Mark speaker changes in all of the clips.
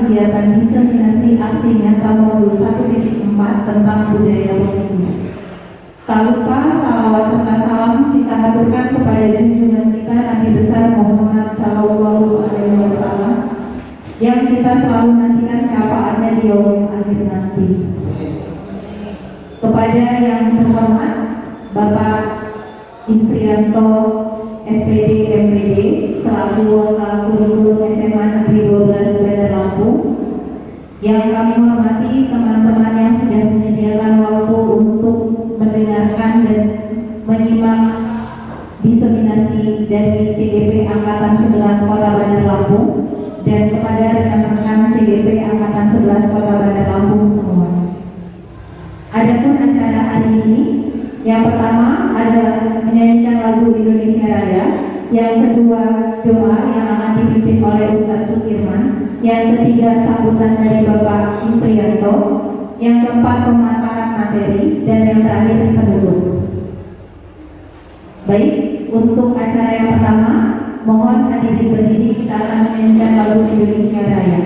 Speaker 1: kegiatan diseminasi aksi nyata modul 1.4 tentang budaya Rohingya. Tak lupa salawat serta salam kita haturkan kepada junjungan kita Nabi besar Muhammad SAW yang kita selalu nantikan syafaatnya di yaumil akhir nanti. Kepada yang terhormat Bapak Indrianto SPD MPD selaku Wakil Kurikulum SMA Negeri 12 Bandar Lampung, yang kami hormati teman-teman yang sudah menyediakan waktu untuk mendengarkan dan menyimak diseminasi dari CGP Angkatan 11 Kota Bandar Lampung, dan kepada rekan-rekan CGP Angkatan 11 Kota Bandar Lampung semua. Adapun acara hari ini, yang pertama adalah menyanyikan lagu Indonesia Raya, yang kedua doa yang akan dipimpin oleh Ustadz Sukirman, yang ketiga sambutan dari Bapak Indrianto, yang keempat pemaparan materi, dan yang terakhir penutup. Baik, untuk acara yang pertama, mohon hadirin berdiri, kita akan menyanyikan lagu Indonesia Raya.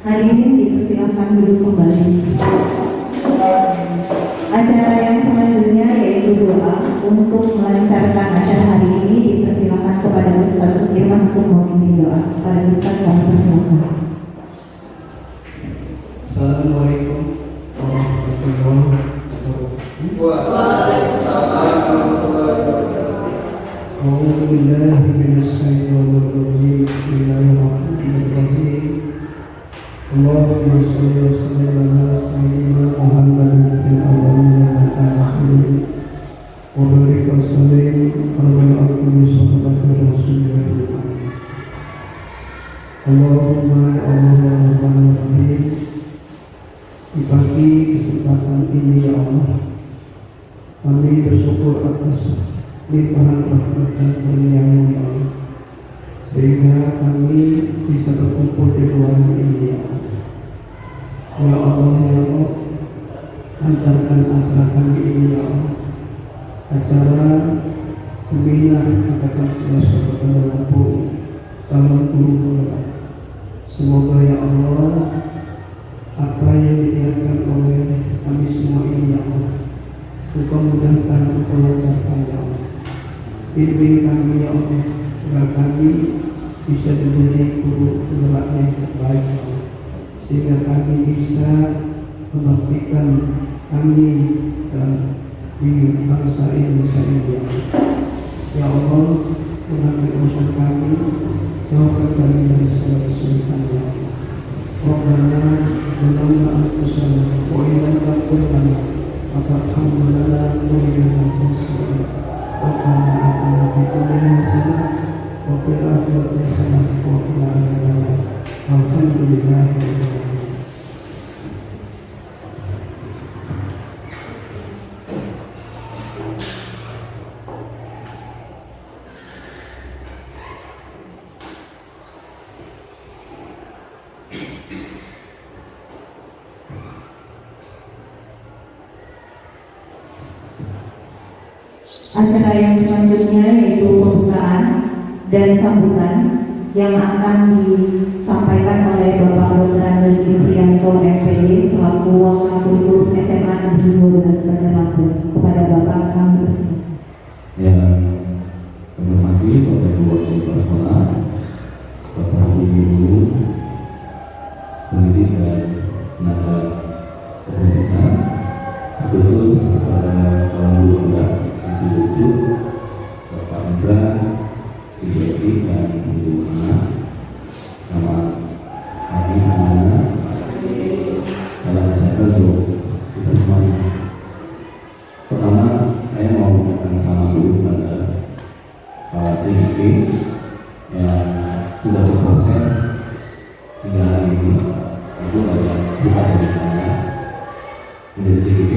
Speaker 1: Hadirin dipersilakan duduk kembali. Acara yang selanjutnya yaitu doa. Untuk melancarkan acara hari ini dipersilakan kepada Ustadz Sukirman untuk memimpin doa. Pada Ustadz yang persilakan.
Speaker 2: Assalamualaikum warahmatullahi wabarakatuh.
Speaker 3: Waalaikumsalam warahmatullahi wabarakatuh.
Speaker 2: A'udzu billahi minasyaitonir rajim. Bismillahirrahmanirrahim. Allahumma shalli wa sallim ala sayyidina Muhammadin fil awwalin wal akhirin wa barik wa sallim ala kulli sahabatir rasulillah. Allahumma rahim. Di pagi kesempatan ini ya Allah, kami bersyukur atas limpahan rahmat dan kurniamu ya Allah, sehingga kami bisa berkumpul di ruangan ini ya Allah. Ya Allah ya Allah, lancarkan acara kami ini ya Allah, acara seminar Angkatan 11 Kota Bandar Lampung calon guru. Semoga ya Allah apa yang dilihatkan oleh kami semua ini ya Allah, Engkau mudahkan, Engkau lancarkan ya Allah. Bimbing kami ya Allah, agar kami bisa menjadi guru penggerak yang terbaik ya Allah, sehingga kami bisa membaktikan kami dan di bangsa Indonesia ini ya Allah. Ya Allah, mengambil urusan kami, jauhkan kami dari segala kesulitan ya Allah. Rabbana menambah anfusana wa in lam taghfir lana wa tarhamna lanakunanna minal khasirin.
Speaker 1: acara yang selanjutnya yaitu pembukaan dan sambutan yang akan disampaikan oleh Bapak Dr. Andes Prianto MPD selaku Wakapolres SMA Negeri 12 Bandar Lampung. Kepada Bapak kami persilakan.
Speaker 4: Yang kami hormati Bapak Ibu Wali Kepala Sekolah, Bapak Ibu Guru, pendidik dan tenaga pendidikan, terkhusus pada kaum guru muda, Ibu Lucu, Bapak Indra, Ibu Eti dan Ibu Ana. Selamat pagi semuanya. Salam sejahtera untuk kita semuanya. Pertama, saya mau mengucapkan salam dulu kepada Pak TGP yang sudah berproses hingga hari ini. Itu banyak suka dari saya. Menjadi TGP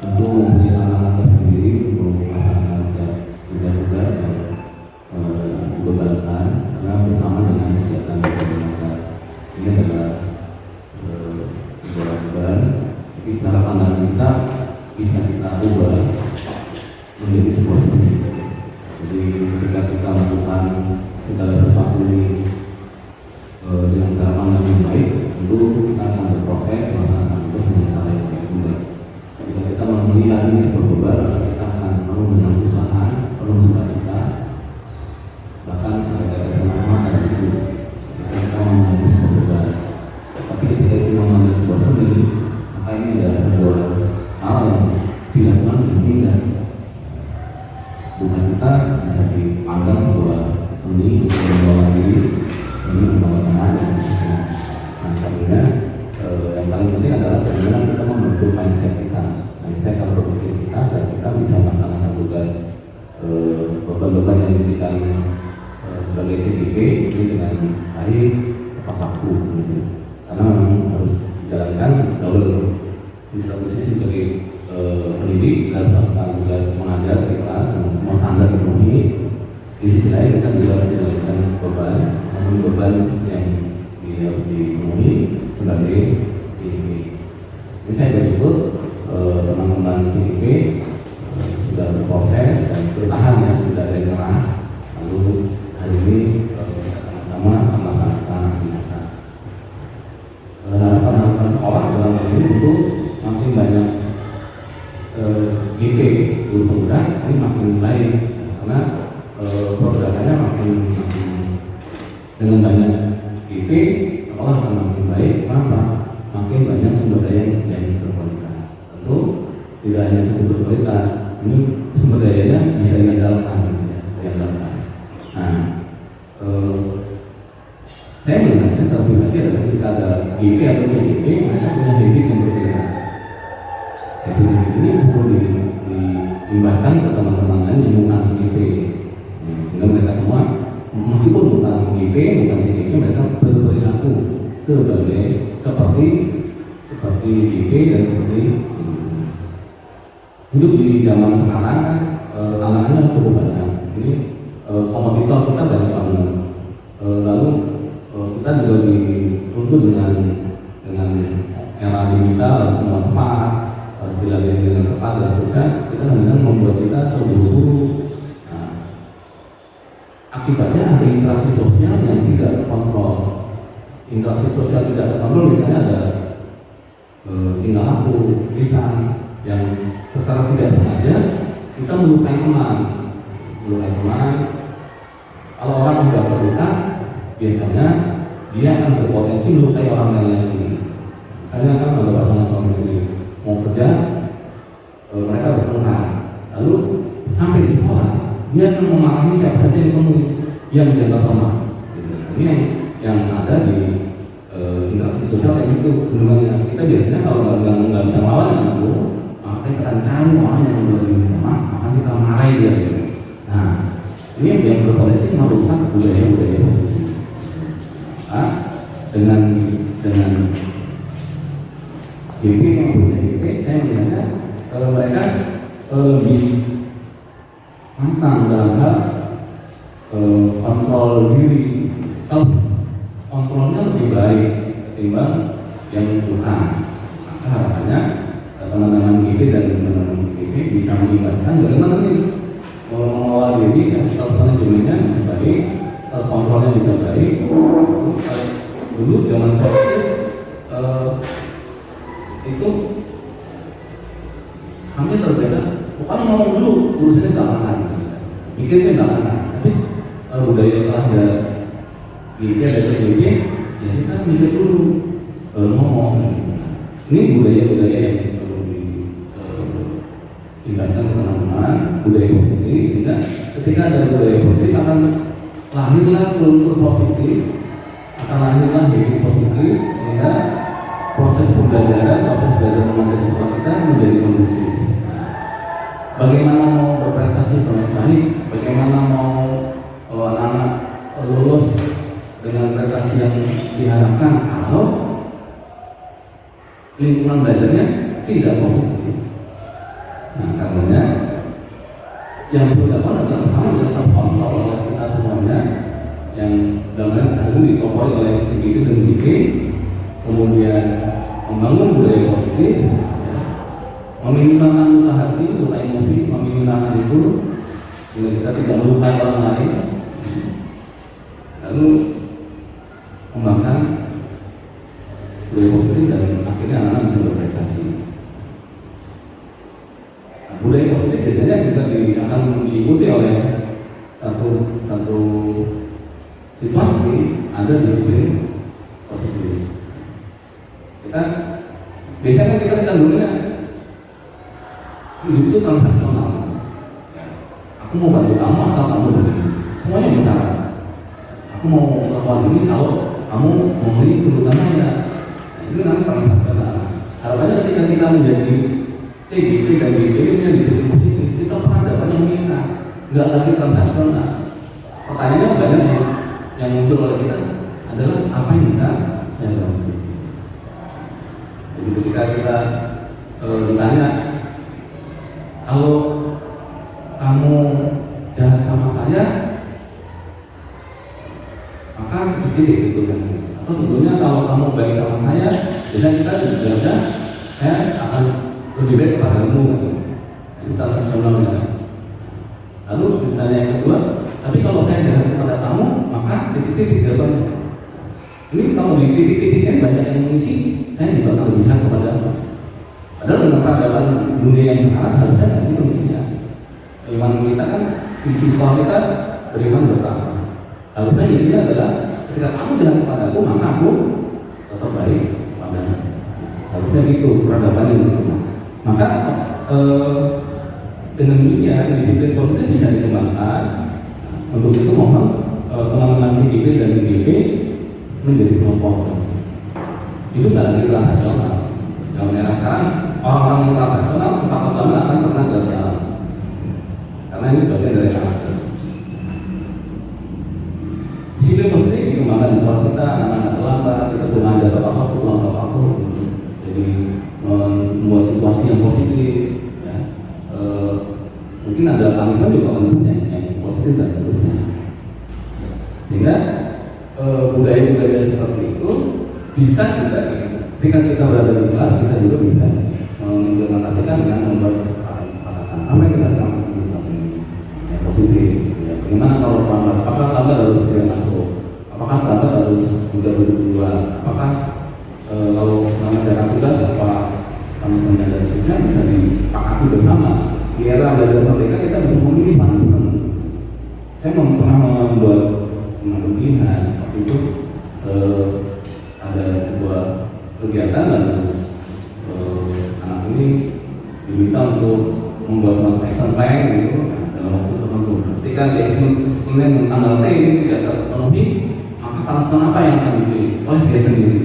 Speaker 4: untuk mempunyai tantangan tersendiri untuk melaksanakan tugas-tugas yang dibebankan karena bersama dengan kegiatan masyarakat. Ini adalah sebuah beban. Tapi cara pandang kita bisa kita ubah menjadi sebuah seni. Jadi ketika kita melakukan segala sesuatu ini dengan cara pandang yang baik, tentu kita akan berproses melaksanakan itu dengan cara yang baik juga. Ketika kita melihat ini sebuah beban, kita akan penuh dengan usaha, penuh dengan cita, bahkan ada kesenangan dari situ. Kita memandang sebuah beban. Tapi ketika kita memandang sebuah seni, maka ini adalah sebuah hal yang dilakukan dengan indah. Bukan kita bisa dipandang sebuah seni untuk membawa diri, seni membawa teman. Nah, tentunya yang paling penting adalah bagaimana kita membentuk mindset kita, mindset atau berpikir kita, dan kita bisa melaksanakan tugas beban-beban yang diberikan sebagai CDP ini dengan baik, tepat waktu. Gitu. Karena memang harus dijalankan double. Di satu sisi sebagai pendidik dalam melakukan tugas mengajar di kelas dengan semua standar dipenuhi. Di sisi lain kita juga menjalankan beban, namun beban yang harus dipenuhi sebagai CDP. Ini saya bersyukur teman-teman CDP sudah berproses dan bertahan ya, tidak ada yang nyerah. Lalu hari ini kita sama-sama melaksanakan aktivitas. Harapan sekolah dalam hal ini untuk makin banyak GP guru pemuda ini makin baik karena programnya makin dengan banyak GP sekolah akan makin baik. Kenapa? Makin banyak sumber daya yang berkualitas. Tentu tidak hanya cukup berkualitas, ini sumber dayanya bisa diandalkan. Nah, saya melihatnya secara pribadi adalah ketika ada GP atau CDP, mereka punya habit yang berbeda. Habit ini perlu diimbaskan ke teman-teman lain yang bukan CDP, sehingga mereka semua meskipun bukan GP, bukan CDP, mereka berperilaku seperti GP dan seperti hidup di zaman sekarang kan tantangannya cukup banyak. Ini kompetitor kita banyak banget. Lalu kita juga dituntut dengan era digital, semua cepat, harus dilalui dengan cepat dan seterusnya. Kita kadang-kadang membuat kita terburu-buru. Nah, akibatnya ada interaksi sosial yang tidak terkontrol. Interaksi sosial tidak terkontrol misalnya ada tingkah laku, lisan yang secara tidak sengaja kita melukai teman. Kalau orang sudah terluka, biasanya dia akan berpotensi melukai orang lain lagi. Misalnya kan ada pasangan suami istri mau kerja, mereka bertengkar, lalu sampai di sekolah dia akan memarahi siapa saja yang temui yang dianggap lemah. Ini yang ada di interaksi sosial kayak gitu. Sebenarnya kita biasanya kalau nggak bisa melawan yang itu, maka kita akan cari orang yang lebih lemah, maka kita marahi dia. Nah, ini yang berpotensi merusak budaya positif. Dengan GP maupun GP, saya melihatnya mereka lebih pantang dalam hal kontrol diri, self kontrolnya lebih baik ketimbang yang kurang. Maka harapannya teman-teman GP dan teman-teman GP bisa mengimbaskan bagaimana nih mengelola diri, ya, self manajemennya bisa baik, self kontrolnya bisa baik. Dulu zaman saya itu kami terbiasa, pokoknya ngomong dulu, urusannya belakangan, mikirnya belakangan. Tapi budaya setelah ada GC ada TGB, ya kita mikir dulu, ngomong. Ini budaya-budaya yang perlu dijelaskan ke teman-teman, budaya positif. Sehingga ketika ada budaya positif akan lahirlah kultur positif, akan lahirlah hidup positif, sehingga proses pembelajaran, proses belajar mengajar sekolah kita menjadi kondusif. Bagaimana mau berprestasi dengan baik, bagaimana mau anak-anak lulus dengan prestasi yang diharapkan kalau lingkungan belajarnya tidak positif. Nah, karenanya yang perlu dilakukan adalah pertama adalah self control oleh kita semuanya, yang dalam hal ini dikopori oleh CGT dan GP, kemudian membangun budaya positif, ya, meminimalkan luka hati, luka emosi, meminimalkan itu, sehingga kita tidak melukai orang lain, lalu mengembangkan budaya positif dan akhirnya anak-anak bisa berprestasi. Nah, budaya positif biasanya juga akan diikuti oleh satu situasi, ada disiplin positif. Kita biasanya kita cenderungnya hidup itu transaksional. Ya, aku mau bantu kamu asal kamu begini, semuanya bisa. Aku mau lakukan ini kalau kamu memenuhi tuntutannya. Itu namanya transaksional. Harapannya ketika kita menjadi CGP dan GP yang disiplin positif, kita peradabannya meningkat, nggak lagi transaksional. Pertanyaannya banyak yang muncul oleh kita adalah apa yang bisa saya bantu. Jadi ketika kita ditanya, kalau kamu jahat sama saya, maka titik gitu kan. Atau sebelumnya kalau kamu baik sama saya, jadi kita juga saya akan lebih baik kepadamu. Itu transaksionalnya. Lalu ditanya yang kedua, tapi kalau saya jahat kepada kamu, maka titik-titik jawabannya. Ini kalau di titik-titiknya banyak yang mengisi, saya juga akan lebih jahat kepadamu. Padahal dengan peradaban dunia yang sekarang harusnya tidak gitu isinya. Iman kita kan, visi sekolah kita beriman bertambah. Harusnya isinya adalah ketika kamu jahat kepadaku, maka aku tetap baik padamu. Harusnya gitu peradaban ini. Maka dengan demikian disiplin positif bisa dikembangkan. Untuk itu mohon teman-teman CGP dan GP menjadi kelompok. Itu nggak lagi transaksional. Yang menyerahkan orang-orang yang transaksional cepat atau lambat akan terkena sosial. Karena ini bagian dari karakter. Disiplin positif dikembangkan di sekolah kita, anak-anak terlambat, kita suruh ngajar bapak-bapak, jadi membuat situasi yang positif. Ya. Mungkin ada punishment juga bentuknya yang positif dan seterusnya. Sehingga budaya-budaya seperti itu bisa juga ketika kita berada di kelas, kita juga bisa mengimplementasikan dengan membuat kesepakatan apa yang kita sedang yang positif. Ya. Bagaimana kalau terlambat? Apakah terlambat harus segera masuk? Apakah terlambat harus sudah berdua? Apakah kalau mengerjakan tugas apa punishment dan seterusnya bisa disepakati bersama? Di era belajar merdeka kita bisa memilih punishment. Saya pernah membuat semacam pilihan waktu itu ada sebuah kegiatan dan anak ini diminta untuk membuat semacam action plan gitu dalam waktu tertentu. Ketika di action plan tanggal T ini tidak terpenuhi, maka punishment apa yang akan dipilih oleh dia sendiri.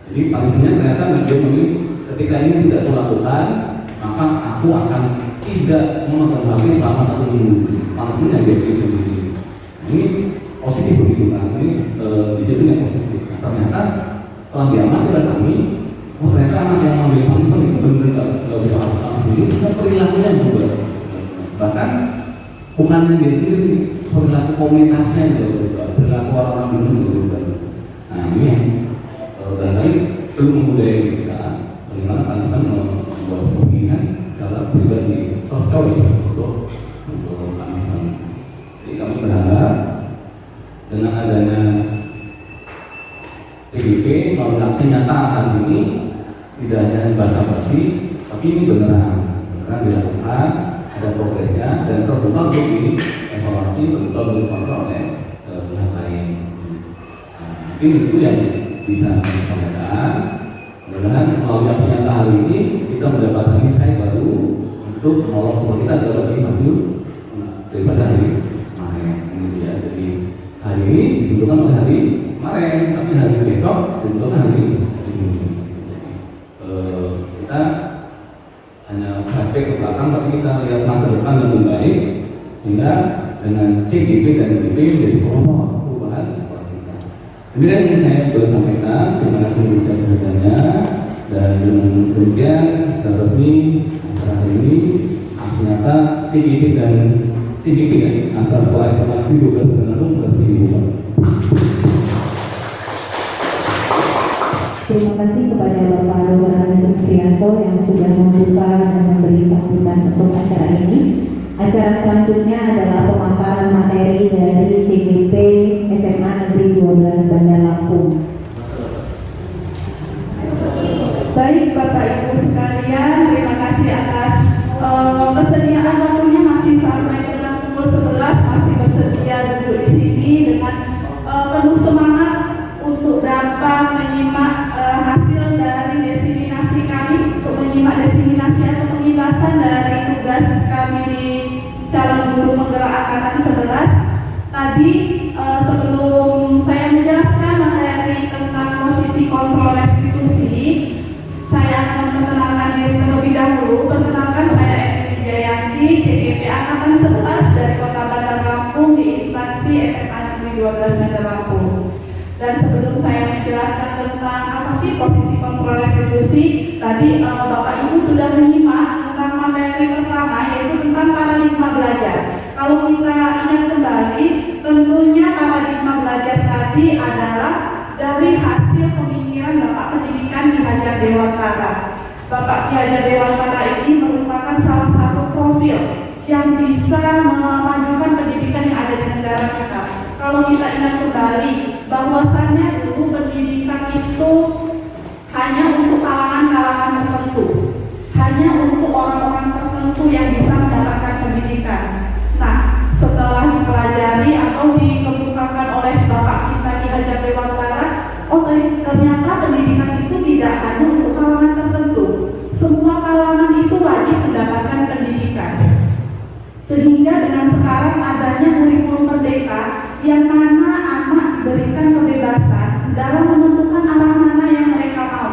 Speaker 4: Jadi punishmentnya ternyata dia memilih ketika ini tidak dilakukan, maka aku akan tidak memegang HP selama 1 minggu. Punishmentnya dia pilih sendiri. Ini positif begitu kan, ini disiplin yang positif. Nah, ternyata setelah diamati oleh kami, ternyata anak yang mengambil punishment itu benar-benar tidak bisa sama sendiri, bisa perilakunya juga. Bahkan bukan dia sendiri, perilaku komunitasnya juga berubah, perilaku orang-orang di dunia juga berubah. Nah ini yang barangkali belum membudayai kita, bagaimana punishment membuat pilihan secara pribadi, self choice untuk Jadi kami berharap dengan adanya CGP melalui aksi nyata hari ini tidak hanya basa-basi, tapi ini beneran dilakukan, ada progresnya dan terbuka untuk dievaluasi, terbuka untuk dikontrol oleh pihak lain. Mungkin itu yang bisa kami sampaikan. Mudah-mudahan melalui aksi nyata hari ini kita mendapatkan insight baru untuk menolong semua kita adalah lebih maju daripada hari kemarin. Ya, jadi hari ini dibutuhkan oleh hari kemarin, tapi hari besok dibutuhkan hari ini. Kita hanya flashback ke belakang, tapi kita lihat masa depan yang lebih baik, sehingga dengan CGP dan BP menjadi perubahan sekolah kita. Demikian yang saya boleh sampaikan. Terima kasih atas perhatiannya, dan dengan demikian secara resmi acara hari ini aksi nyata CGP dan CGP ya, asal sekolah SMA Negeri 12 Bandung resmi dibuka.
Speaker 1: Terima kasih kepada Bapak Dr. Agus Supriyanto yang sudah membuka dan memberi sambutan untuk acara ini. Acara selanjutnya adalah pemaparan materi dari CGP SMA Negeri 12 Bandar Lampung.
Speaker 5: Baik Bapak Ibu sekalian, terima kasih atas kesediaan waktunya masih sampai dengan pukul 11 masih bersedia duduk di sini dengan penuh semangat untuk dapat menyimak hasil dari diseminasi kami, untuk menyimak diseminasi atau pengibasan dari tugas kami di calon guru penggerak angkatan 11. Tadi sebelum saya menjelaskan materi tentang posisi kontrol restitusi, saya akan memperkenalkan diri terlebih dahulu. Perkenalkan, saya Eni Wijayanti, CGP angkatan 11 dari Kota Bandar Lampung di instansi SMA Negeri 12 Bandar Lampung. Dan sebelum saya menjelaskan tentang apa sih posisi kontrol restitusi, tadi Bapak Ibu sudah menyimak tentang materi pertama, yaitu tentang paradigma belajar. Kalau kita ingat kembali, tentunya paradigma belajar tadi adalah dari hasil pemikiran Bapak Pendidikan Ki Hajar Dewantara. Bapak Ki Hajar Dewantara ini merupakan salah satu profil yang bisa memajukan pendidikan yang ada di negara kita. Kalau kita ingat kembali, bahwasannya dulu pendidikan itu hanya untuk kalangan-kalangan tertentu, hanya untuk orang-orang tertentu yang bisa mendapatkan pendidikan. Nah, setelah dipelajari atau dikemukakan oleh Bapak kita Ki Hajar Dewantara, ternyata pendidikan itu tidak hanya untuk kalangan tertentu. Semua kalangan itu wajib mendapatkan pendidikan. Sehingga dengan sekarang adanya kurikulum merdeka yang mana anak diberikan kebebasan dalam menentukan arah mana yang mereka mau.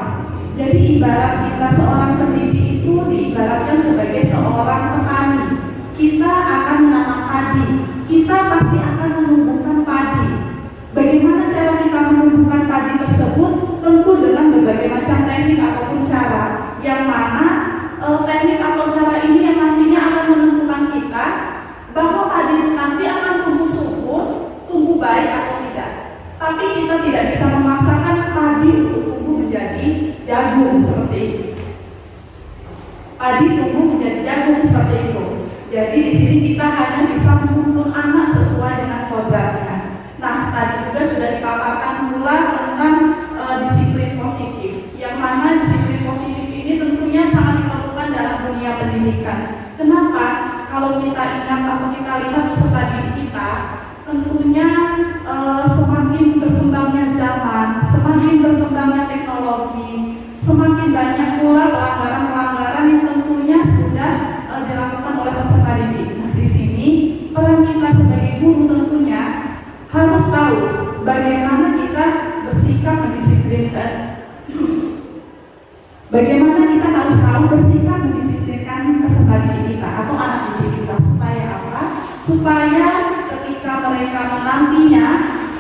Speaker 5: Jadi ibarat kita seorang pendidik itu diibaratkan sebagai seorang petani. Kita akan menanam padi, kita pasti akan menumbuhkan padi. Bagaimana cara kita menumbuhkan padi tersebut? Tentu dengan berbagai macam teknik ataupun cara. Yang mana teknik atau cara ini yang nantinya akan menentukan kita bahwa padi nanti akan tumbuh subur, tumbuh baik atau tidak. Tapi kita tidak bisa memaksakan padi untuk tumbuh menjadi jagung seperti itu. Padi tumbuh menjadi jagung seperti itu. Jadi di sini kita hanya bisa menuntun anak sesuai dengan kodratnya. Nah, tadi juga sudah dipaparkan pula tentang disiplin positif. Yang mana disiplin positif ini tentunya sangat diperlukan dalam dunia pendidikan. Kenapa? Kalau kita ingat atau kita lihat peserta didik kita, tentunya semakin berkembangnya zaman, semakin berkembangnya teknologi, semakin banyak pula pelanggaran-pelanggaran yang tentunya sudah dilakukan oleh peserta didik. Nah, di sini peran kita sebagai guru tentunya harus tahu bagaimana kita bersikap mendisiplinkan. Bagaimana kita harus tahu bersikap mendisiplinkan peserta didik kita atau anak didik kita, supaya apa? Supaya ketika mereka nantinya,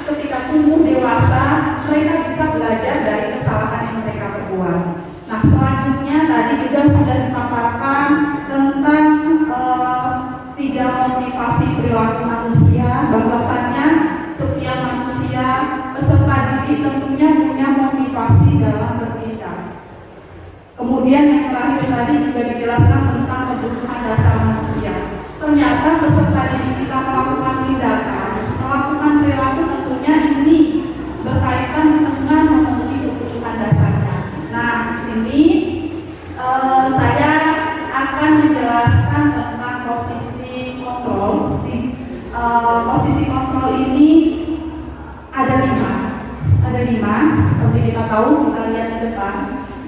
Speaker 5: ketika tumbuh dewasa, mereka bisa belajar dari kesalahan yang mereka perbuat. Nah, selanjutnya tadi juga sudah dipaparkan tentang 3 motivasi perilaku manusia, bahwasannya setiap manusia peserta didik tentunya punya motivasi dalam bertindak. Kemudian yang terakhir tadi juga dijelaskan tentang kebutuhan dasar manusia. Ternyata peserta didik kita melakukan tindakan posisi kontrol ini ada lima, seperti kita tahu, kita lihat di depan.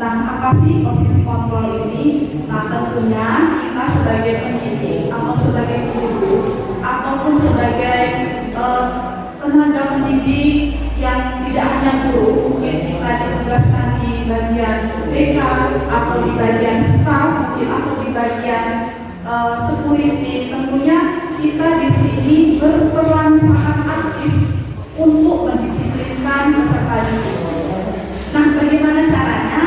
Speaker 5: Nah, apa sih posisi kontrol ini? Nah, tentunya kita sebagai pendidik atau sebagai guru ataupun sebagai tenaga pendidik yang tidak hanya guru, mungkin kita ditugaskan di bagian BK atau di bagian staff, mungkin atau di bagian security. Tentunya kita di sini berperan sangat aktif untuk mendisiplinkan peserta didik. Nah, bagaimana caranya?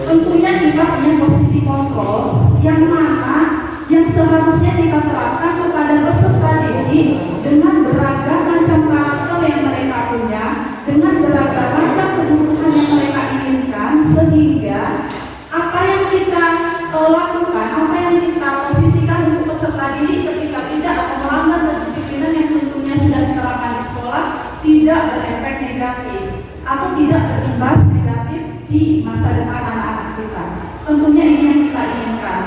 Speaker 5: Tentunya kita punya posisi kontrol yang mana yang seharusnya kita terapkan kepada peserta didik dengan beragam macam karakter yang mereka punya, dengan beragam macam kebutuhan yang mereka inginkan, sehingga apa yang kita lakukan, apa yang kita posisikan untuk peserta didik ketika tidak atau melanggar kedisiplinan yang tentunya sudah diterapkan di sekolah tidak berefek negatif atau tidak berimbas negatif di masa depan anak-anak kita. Tentunya ini yang kita inginkan.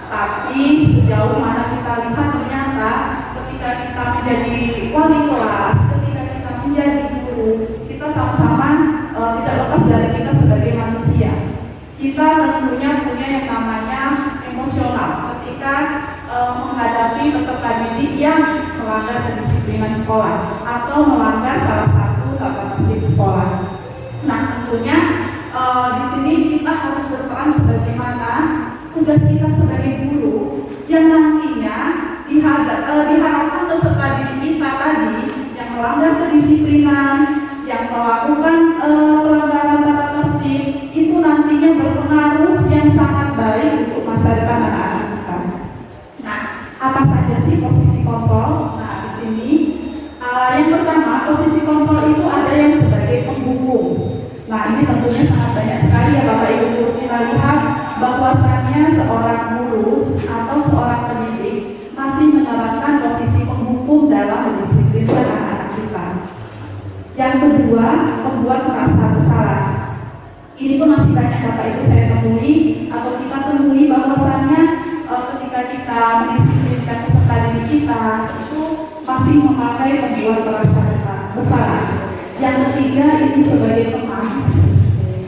Speaker 5: Tapi sejauh mana kita lihat ternyata ketika kita menjadi wali kelas, ketika kita menjadi guru, kita sama-sama tidak lepas dari kita sebagai manusia. Kita tentunya punya yang namanya emosional ketika menghadapi peserta didik yang melanggar kedisiplinan sekolah atau melanggar salah satu tata tertib sekolah. Nah, tentunya di sini kita harus berperan sebagaimana tugas kita sebagai guru yang nantinya diharapkan peserta didik kita tadi yang melanggar kedisiplinan, yang melakukan pelanggaran tata tertib itu nantinya berpengaruh yang sangat baik untuk masa depan anak-anak kita. Nah, apa saja sih posisi kontrol? Nah, di sini yang pertama, posisi kontrol itu ada yang sebagai penghubung. Nah, ini tentunya sangat banyak sekali ya Bapak Ibu guru. Kita lihat bahwasannya seorang guru atau seorang pendidik masih menerapkan posisi penghubung dalam mendisiplinkan anak-anak kita. Yang kedua, pembuat merasa bersalah. Ini pun masih banyak Bapak Ibu saya temui atau kita temui bahwasannya ketika kita mendisiplinkan peserta didik kita itu masih memakai pembuat merasa bersalah. Yang ketiga, ini sebagai teman.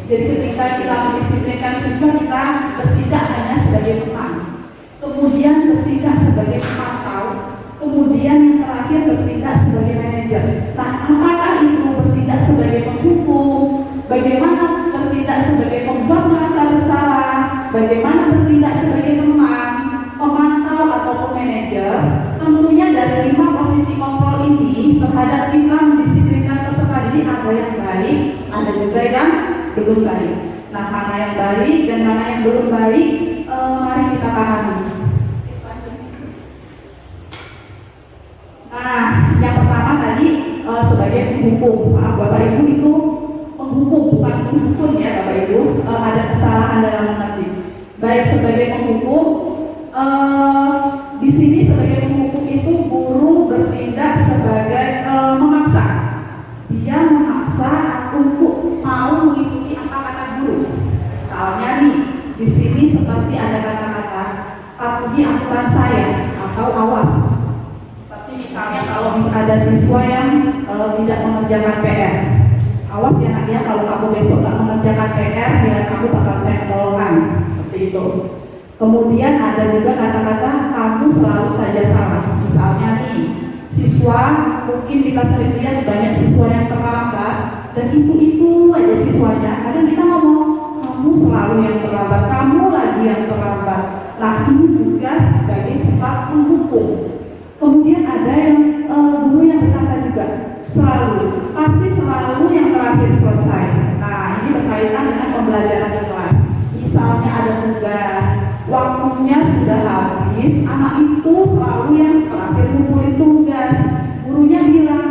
Speaker 5: Jadi ketika kita mendisiplinkan siswa, kita bertindak hanya sebagai teman, kemudian bertindak sebagai pemantau, kemudian yang terakhir bertindak sebagai manajer. Nah, apakah itu bertindak sebagai penghubung? Bagaimana bertindak sebagai pembuat merasa bersalah? Bagaimana bertindak sebagai teman, pemantau ataupun manajer? Tentunya dari 5 posisi kontrol ini terhadap kita mendisiplinkan peserta didik ada yang baik, ada juga yang belum baik. Nah, mana yang baik dan mana yang belum baik, mari kita pahami. Nah, yang pertama tadi sebagai penghubung. Maaf Bapak Ibu, itu penghubung bukan penghukum ya Bapak Ibu. Ada kesalahan dalam mengerti. Baik sebagai penghubung, di sini sebagai penghubung itu guru bertindak sebagai memaksa. Dia memaksa untuk mau mengikuti apa kata guru. Misalnya nih, di sini seperti ada kata-kata patuhi aturan saya atau awas. Seperti misalnya kalau ada siswa yang tidak mengerjakan PR, awas ya nak ya, kalau kamu besok tak mengerjakan PR, nilai kamu bakal saya tolongkan. Seperti itu. Kemudian ada juga kata-kata kamu selalu saja salah. Misalnya nih, siswa mungkin kita sering lihat banyak siswa yang terlambat dan itu aja siswanya. Kadang kita ngomong kamu selalu yang terlambat, kamu lagi yang terlambat. Nah, ini juga sebagai sifat penghubung. Kemudian ada yang guru yang berkata juga selalu, pasti selalu yang terakhir selesai. Nah, ini berkaitan dengan pembelajaran di kelas. Misalnya ada tugas, waktunya sudah habis, anak itu selalu yang terakhir ngumpulin tugas. Gurunya bilang,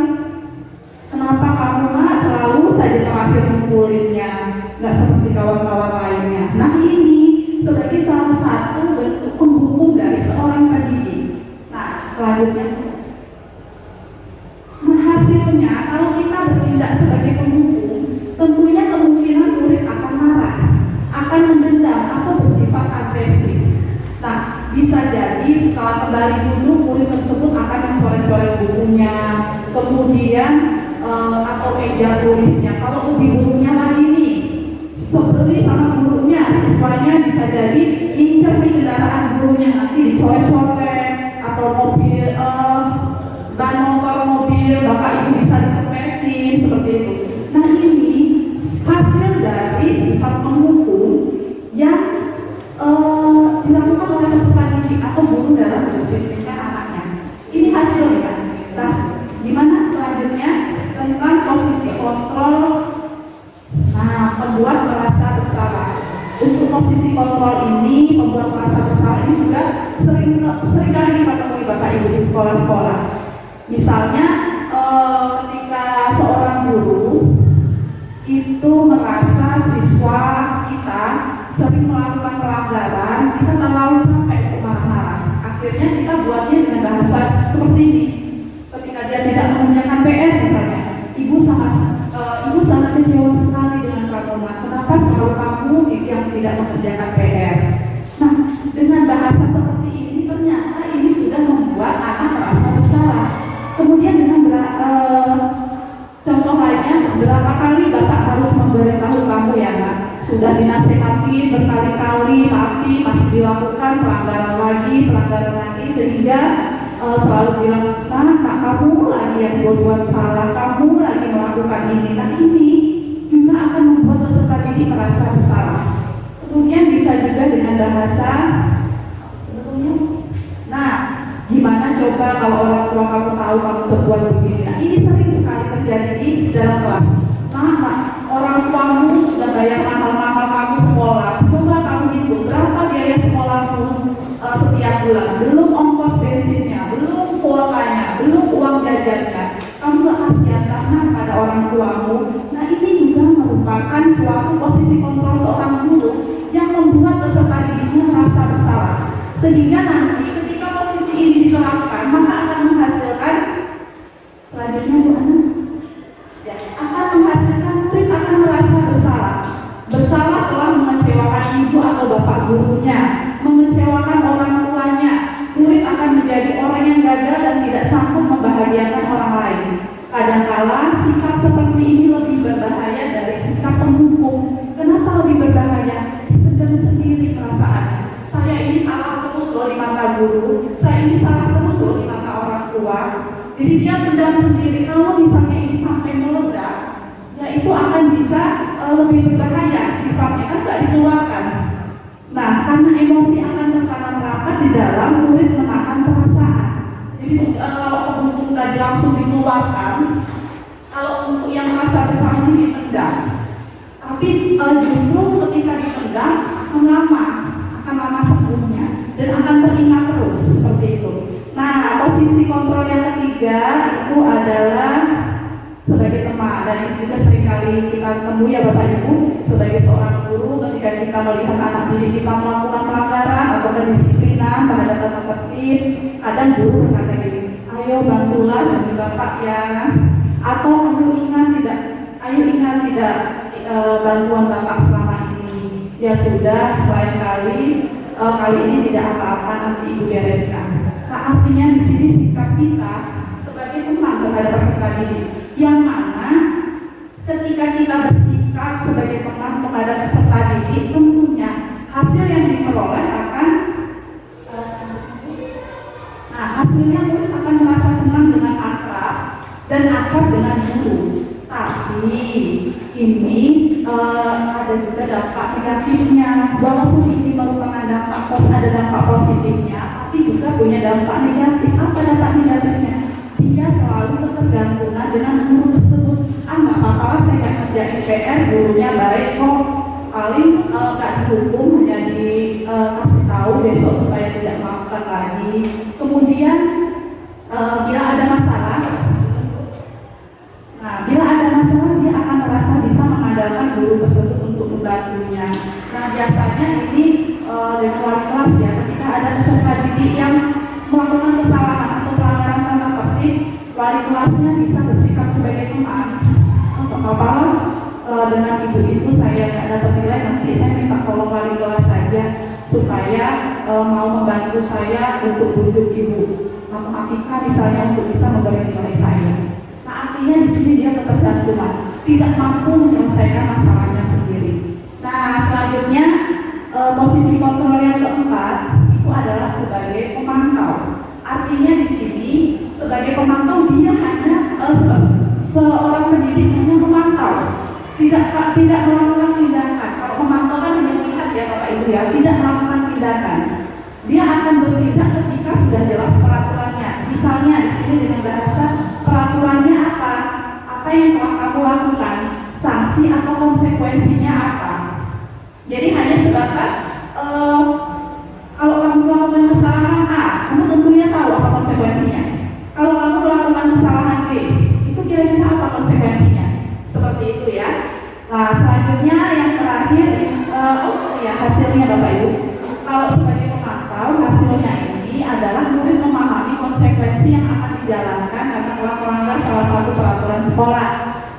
Speaker 5: kenapa kamu nak selalu saja terakhir ngumpulinnya, nggak seperti kawan-kawan lainnya. Nah, ini sebagai salah satu bentuk penghubung dari seorang pendidik. Nah, selanjutnya, nah hasilnya kalau kita bertindak sebagai penghubung, tentunya kemungkinan murid akan marah, akan mendendam atau bersifat agresif. Nah, bisa jadi kembali dulu, murid tersebut akan mencoret-coret bukunya, kemudian atau meja tulisnya. Kalau di gurunya lagi nih, sebeli sama gurunya, siswanya bisa jadi incer di kendaraan gurunya, nanti dicoret-coret, atau mobil, ban motor mobil, bapak ibu bisa dikempesin, seperti itu. Nah ini hasil dari sifat menghukum yang dilakukan oleh peserta didik atau guru dalam mendisiplinkan anaknya. Ini hasilnya. Nah, gimana selanjutnya tentang posisi kontrol? Nah, membuat merasa bersalah. Untuk posisi kontrol ini, membuat merasa bersalah ini juga sering kali kita temui bapak ibu di sekolah-sekolah. Misalnya, ketika seorang guru itu merasa siswa kita sering melakukan pelanggaran, kita terlalu sampai untuk marah-marah. Akhirnya kita buatnya dengan bahasa seperti ini. Ketika dia tidak mengerjakan PR misalnya, ibu sangat kecewa sekali dengan kamu, Mas. Kenapa selalu kamu yang tidak mengerjakan PR? Nah, dengan bahasa seperti ini ternyata ini sudah membuat anak merasa bersalah. Kemudian dengan contoh lainnya, berapa kali bapak harus memberitahu kamu ya, Nak? Sudah dinasehati berkali-kali, tapi masih dilakukan pelanggaran lagi, sehingga selalu bilang, nah kamu lagi yang buat salah, kamu lagi melakukan ini. Nah ini juga akan membuat peserta didik merasa bersalah. Kemudian bisa juga dengan bahasa sebetulnya, nah gimana coba kalau orang tua kamu tahu kamu berbuat begini. Nah ini sering sekali terjadi di dalam kelas. Nah, orang tuamu sudah bayar mahal-mahal kamu sekolah. Coba kamu hitung berapa biaya sekolahmu setiap bulan. Belum ongkos bensinnya, belum kuotanya, belum uang jajannya. Kamu gak kasihan pada orang tuamu. Nah ini juga merupakan suatu posisi kontrol seorang guru yang membuat peserta didiknya merasa bersalah. Sehingga nanti ketika posisi ini diterapkan, maka akan menghasilkan selanjutnya Bu Ana, akan menghasilkan murid akan merasa bersalah telah mengecewakan ibu atau bapak gurunya, mengecewakan orang tuanya. Murid akan menjadi orang yang gagal dan tidak sanggup membahagiakan orang lain. Kadangkala sikap seperti ini lebih berbahaya dari sikap penghukum. Kenapa lebih berbahaya? Pendam sendiri perasaannya. Saya ini salah terus loh di mata guru, saya ini salah terus loh di mata orang tua. Jadi dia pendam sendiri. Kalau misalnya ini sampai meledak, ya itu akan bisa lebih berbahaya. Sifatnya kan tidak dikeluarkan. Nah, karena emosi akan tertanam rapat di dalam, murid menahan perasaan. Jadi kalau penghukum tadi langsung dikeluarkan, kalau untuk yang merasa bersalah ini dipendam. Tapi justru ketika dipendam akan lama sembuhnya dan akan teringat terus seperti itu. Nah, posisi kontrol yang ketiga itu adalah sebagai teman, dan ini juga seringkali kita temui ya Bapak Ibu, sebagai seorang guru ketika kita melihat anak didik kita melakukan pelanggaran atau kedisiplinan terhadap tata tertib, kadang guru berkata gini, ayo bantulah demi Bapak ya, atau ayo ingat tidak bantuan Bapak selama ini. Ya sudah, lain kali ini tidak apa-apa, nanti Ibu bereskan. Nah, artinya di sini sikap kita sebagai teman terhadap peserta didik, yang mana ketika kita bersikap sebagai teman kepada peserta didik, tentunya hasil yang diperoleh akan hasilnya murid akan merasa senang dengan akrab dan akrab dengan guru. Tapi ini ada juga dampak negatifnya. Walaupun ini merupakan ada dampak positifnya, tapi juga punya dampak negatif. Apa dampak negatifnya? Dia selalu ketergantungan dengan guru tersebut. Nggak apa-apa, saya nggak kerjain PR, gurunya baik kok. Paling nggak dihukum, hanya dikasih tahu besok supaya tidak melakukan lagi. Kemudian bila ada masalah, dia akan merasa bisa mengandalkan guru tersebut untuk membantunya. Nah, biasanya ini dengan wali kelas ya, ketika ada peserta didik yang melakukan kesalahan atau pelanggaran tata tertib, wali kelasnya bisa bersikap sebagai teman. Untuk apa? Dengan ibu-ibu saya nggak dapat nilai, nanti saya minta tolong wali kelas saja supaya mau membantu saya untuk bujuk ibu matematika misalnya untuk bisa memberi nilai saya. Nah, artinya di sini dia ketergantungan, tidak mampu menyelesaikan masalahnya sendiri. Nah, selanjutnya posisi kontrol yang keempat itu adalah sebagai pemantau. Artinya di sini sebagai pemantau dia hanya seorang pendidik hanya memantau, tidak melakukan tindakan. Kalau memantau kan hanya melihat ya Bapak Ibu ya, tidak melakukan tindakan. Dia akan bertindak ketika sudah jelas peraturannya. Misalnya di sini dengan bahasa peraturannya apa? Apa yang telah kamu lakukan? Sanksi atau konsekuensinya apa? Jadi hanya sebatas kalau kamu melakukan kesalahan A, kamu tentunya tahu apa konsekuensinya. Kalau kamu melakukan kesalahan B, itu kira-kira apa konsekuensinya? Seperti itu ya. Nah, selanjutnya yang terakhir, hasilnya Bapak Ibu. Kalau sebagai pemantau, hasilnya ini adalah murid memahami konsekuensi yang akan dijalankan karena telah melanggar salah satu peraturan sekolah.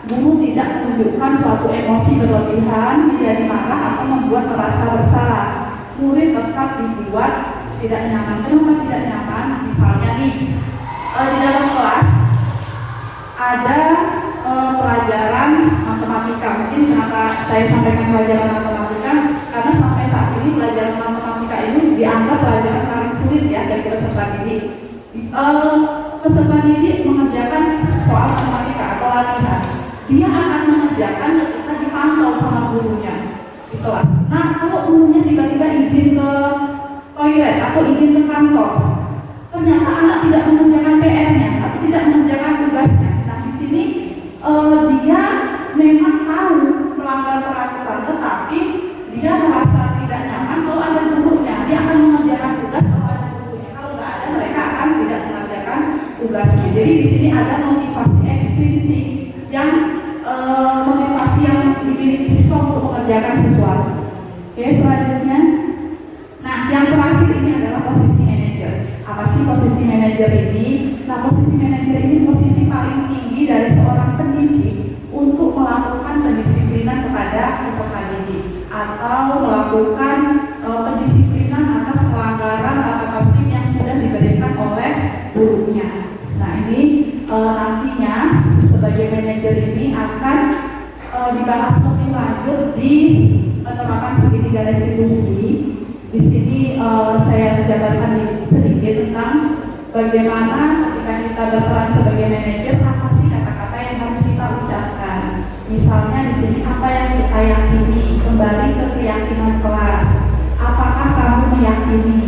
Speaker 5: Guru tidak menunjukkan suatu emosi berlebihan, menjadi marah atau membuat merasa bersalah. Murid tetap dibuat tidak nyaman. Kenapa tidak nyaman? Misalnya nih, di dalam kelas ada pelajaran matematika. Mungkin kenapa saya sampaikan pelajaran matematika? Karena sampai saat ini pelajaran matematika ini dianggap pelajaran paling sulit ya dari peserta didik. Peserta didik mengerjakan soal matematika atau latihan. Dia akan mengerjakan ketika dipantau sama gurunya di kelas. Nah, kalau gurunya tiba-tiba izin ke toilet atau izin ke kantor, ternyata anak tidak mengerjakan PR-nya atau tidak mengerjakan tugasnya. Nah, di sini dia memang tahu melanggar peraturan, tetapi dia merasa tidak nyaman kalau ada gurunya. Dia akan mengerjakan tugas kalau ada gurunya. Kalau nggak ada, mereka akan tidak mengerjakan tugasnya. Jadi di sini ada motivasi ekstrinsik yang motivasi yang dimiliki siswa untuk mengerjakan sesuatu. Oke, selanjutnya. Nah, yang terakhir ini adalah posisi manajer. Apa sih posisi manajer ini? Nah, posisi manajer ini posisi paling tinggi dari seorang pendidik untuk melakukan pendisiplinan kepada peserta didik atau melakukan pendisiplinan atas pelanggaran tata tertib yang sudah diberikan oleh gurunya. Nah, ini nantinya sebagai manajer ini akan dibahas lebih lanjut di penerapan segitiga restitusi. Di sini saya jabarkan sedikit tentang bagaimana ketika kita berperan sebagai manajer, apa sih kata-kata yang harus kita ucapkan. Misalnya di sini apa yang kita yakini, kembali ke keyakinan kelas. Apakah kamu meyakini?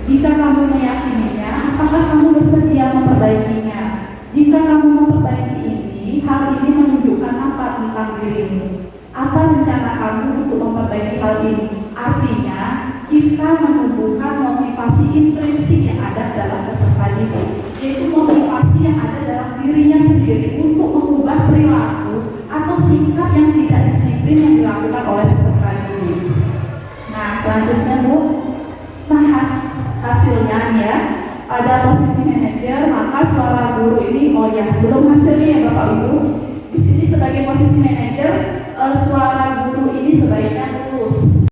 Speaker 5: Jika kamu meyakininya, apakah kamu bersedia memperbaikinya? Jika kamu memperbaiki ini, hal ini menunjukkan apa tentang dirimu? Apa rencana kamu untuk memperbaiki hal ini? Artinya, kita menumbuhkan motivasi intrinsik yang ada dalam peserta didik, yaitu motivasi yang ada dalam dirinya sendiri untuk mengubah perilaku atau sikap yang tidak disiplin yang dilakukan oleh peserta didik. Nah, selanjutnya Bu, hasilnya ya. Pada posisi manajer, maka suara guru ini, belum hasilnya ya Bapak Ibu. Di sini sebagai posisi manajer, suara guru ini sebaiknya lurus.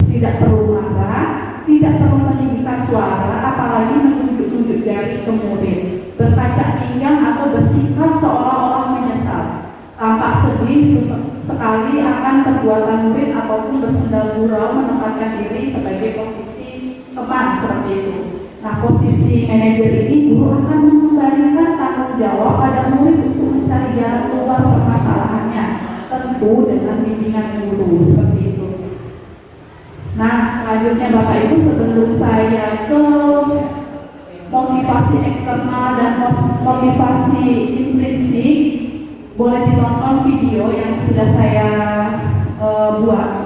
Speaker 5: Tidak perlu marah, tidak perlu meninggikan suara, apalagi menunjuk-nunjuk jari ke murid, berpacak pinggang atau bersikap seolah-olah menyesal. Tampak sedih sekali akan perbuatan murid ataupun bersendal gurau menempatkan diri sebagai posisi teman seperti itu. Nah, posisi manajer ini guru akan mengembalikan tanggung jawab pada murid untuk mencari jalan keluar permasalahannya, tentu dengan bimbingan guru seperti itu. Nah, selanjutnya Bapak Ibu, sebelum saya ke motivasi eksternal dan motivasi intrinsik, boleh ditonton video yang sudah saya buat.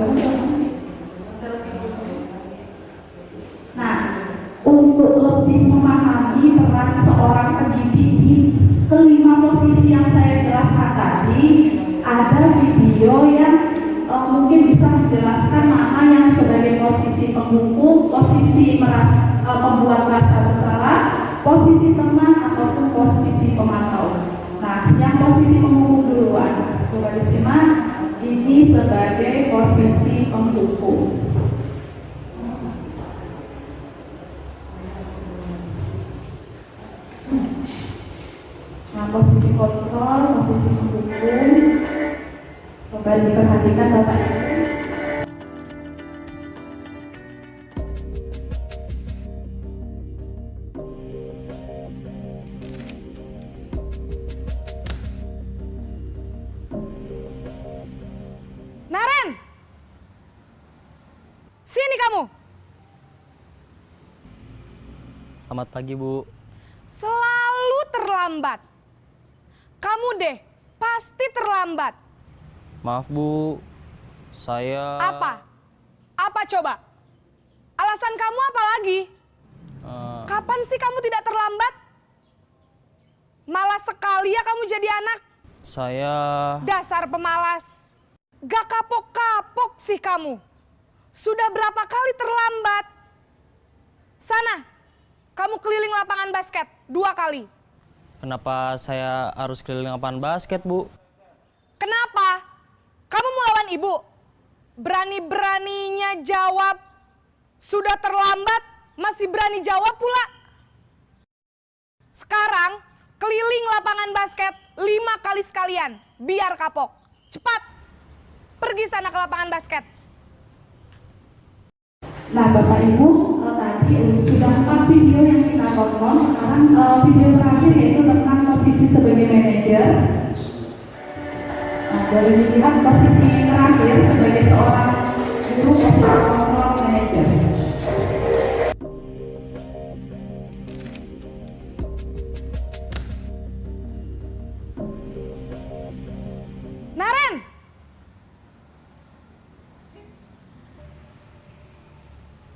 Speaker 5: Nah, untuk lebih memahami peran seorang pendidik di kelima posisi yang saya jelaskan tadi, ada video yang mungkin bisa menjelaskan mana yang sebagai posisi penghukum, posisi pembuat rasa bersalah, posisi teman ataupun posisi pemantau. Nah, yang posisi penghukum duluan, coba disimak. Ini sebagai posisi penghukum. Nah, posisi kontrol, posisi mendukung, coba diperhatikan Bapak Ibu.
Speaker 6: Naren! Sini kamu!
Speaker 7: Selamat pagi, Bu.
Speaker 6: Selalu terlambat. Kamu deh, pasti terlambat.
Speaker 7: Maaf, Bu. Saya...
Speaker 6: Apa? Apa coba? Alasan kamu apa lagi? Kapan sih kamu tidak terlambat? Malas sekali ya kamu jadi anak.
Speaker 7: Saya...
Speaker 6: Dasar pemalas. Gak kapok-kapok sih kamu. Sudah berapa kali terlambat? Sana, kamu keliling lapangan basket 2 kali.
Speaker 7: Kenapa saya harus keliling lapangan basket, Bu?
Speaker 6: Kenapa? Kamu mau lawan ibu? Berani-beraninya jawab. Sudah terlambat, masih berani jawab pula. Sekarang, keliling lapangan basket 5 kali sekalian. Biar kapok. Cepat. Pergi sana ke lapangan basket.
Speaker 5: Nah, Bapak Ibu, tadi sudah 4 video yang kita tonton. Sekarang video terakhir yaitu tentang posisi sebagai manajer. Nah, dari dilihat posisi terakhir sebagai seorang guru kontrol manajer.
Speaker 6: Naren!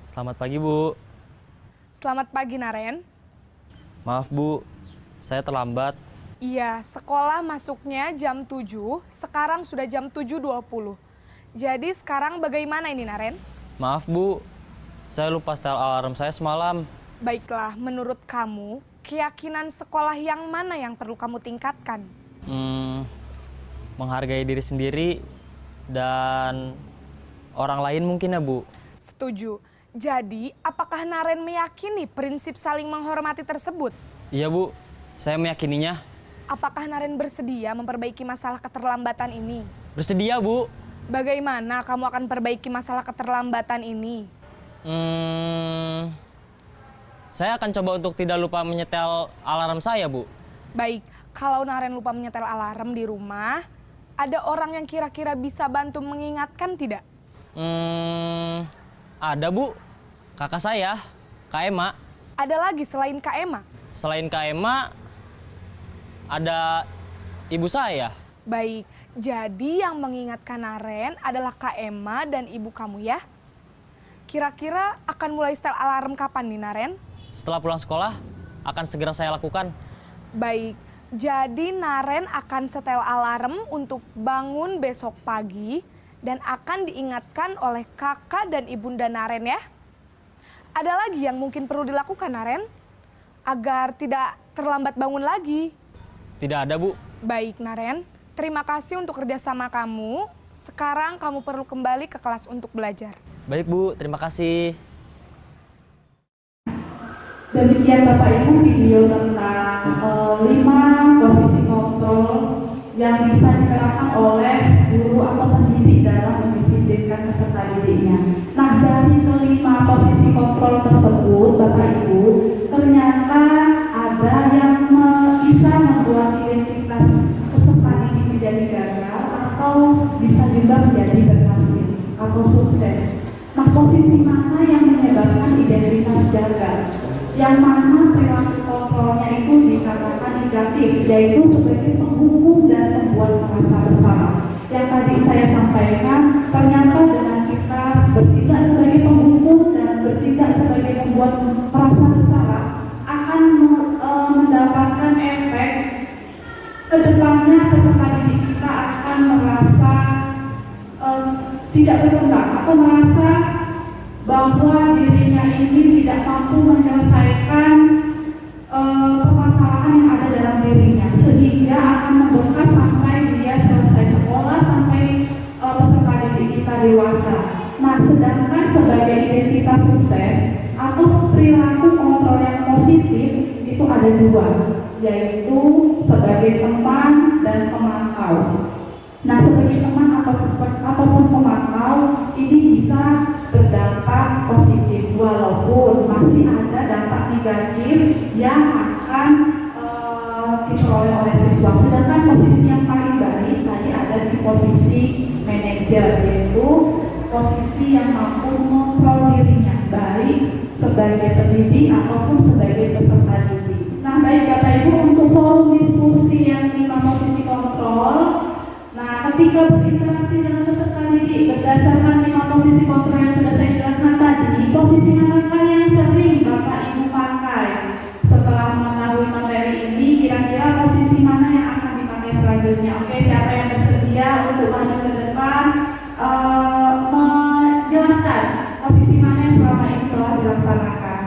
Speaker 7: Selamat pagi, Bu.
Speaker 6: Selamat pagi, Naren.
Speaker 7: Maaf, Bu. Saya terlambat.
Speaker 6: Iya, sekolah masuknya jam 7, sekarang sudah jam 7.20. Jadi sekarang bagaimana ini, Naren?
Speaker 7: Maaf, Bu. Saya lupa setel alarm saya semalam.
Speaker 6: Baiklah, menurut kamu, keyakinan sekolah yang mana yang perlu kamu tingkatkan?
Speaker 7: Menghargai diri sendiri dan orang lain mungkin ya, Bu.
Speaker 6: Setuju. Jadi, apakah Naren meyakini prinsip saling menghormati tersebut?
Speaker 7: Iya, Bu. Saya meyakininya.
Speaker 6: Apakah Naren bersedia memperbaiki masalah keterlambatan ini?
Speaker 7: Bersedia, Bu.
Speaker 6: Bagaimana kamu akan perbaiki masalah keterlambatan ini?
Speaker 7: Saya akan coba untuk tidak lupa menyetel alarm saya, Bu.
Speaker 6: Baik, kalau Naren lupa menyetel alarm di rumah, ada orang yang kira-kira bisa bantu mengingatkan tidak?
Speaker 7: Ada, Bu. Kakak saya, Kak Ema.
Speaker 6: Ada lagi selain Kak Ema?
Speaker 7: Selain Kak Ema, ada ibu saya.
Speaker 6: Baik, jadi yang mengingatkan Naren adalah Kak Ema dan ibu kamu ya? Kira-kira akan mulai setel alarm kapan nih, Naren?
Speaker 7: Setelah pulang sekolah, akan segera saya lakukan.
Speaker 6: Baik, jadi Naren akan setel alarm untuk bangun besok pagi dan akan diingatkan oleh kakak dan ibunda Naren ya. Ada lagi yang mungkin perlu dilakukan, Naren? Agar tidak terlambat bangun lagi.
Speaker 7: Tidak ada, Bu.
Speaker 6: Baik, Naren. Terima kasih untuk kerjasama kamu. Sekarang kamu perlu kembali ke kelas untuk belajar.
Speaker 7: Baik, Bu. Terima kasih.
Speaker 5: Demikian Bapak Ibu video tentang 5 posisi kontrol yang bisa diterapkan oleh guru atau pendidik dalam mendisiplinkan peserta didiknya. Nah, dari kelima posisi kontrol tersebut, Bapak Ibu, ternyata ada yang bisa membuat identitas peserta didik menjadi gagal atau bisa juga menjadi berhasil atau sukses. Nah, posisi mana yang menyebabkan identitas gagal? Yang mana perilaku kontrolnya itu dikatakan negatif, yaitu sebagai penghukum dan membuat merasa bersalah. Yang tadi saya sampaikan, ternyata dengan kita bertindak sebagai penghukum dan bertindak sebagai membuat merasa bersalah akan mendapatkan efek kedepannya peserta didik kita akan merasa tidak berkembang atau merasa bahwa dirinya ini tidak mampu menyelesaikan permasalahan yang ada dalam dirinya, sehingga akan membekas sampai dia selesai sekolah, sampai peserta didik kita dewasa. Nah, sedangkan sebagai identitas sukses atau perilaku kontrol yang positif itu ada 2, yaitu sebagai teman dan pemantau. Nah, sebagai teman ataupun pemantau ini bisa berdampak positif walaupun masih ada dampak negatif yang akan diperoleh oleh siswa. Sedangkan posisi yang paling baik tadi ada di posisi manajer, yaitu posisi yang mampu mengontrol dirinya baik sebagai pendidik ataupun sebagai peserta didik. Nah, baik Bapak Ibu, untuk forum diskusi yang 5 posisi kontrol. Nah, ketika berinteraksi dengan peserta didik berdasarkan 5 posisi kontrol yang sudah saya jelaskan tadi, posisi manakah yang sering Bapak Ibu pakai? Setelah mengetahui materi ini, kira-kira posisi mana yang akan dipakai selanjutnya? Oke, siapa yang bersedia untuk maju ke depan menjelaskan posisi mana yang selama ini telah dilaksanakan?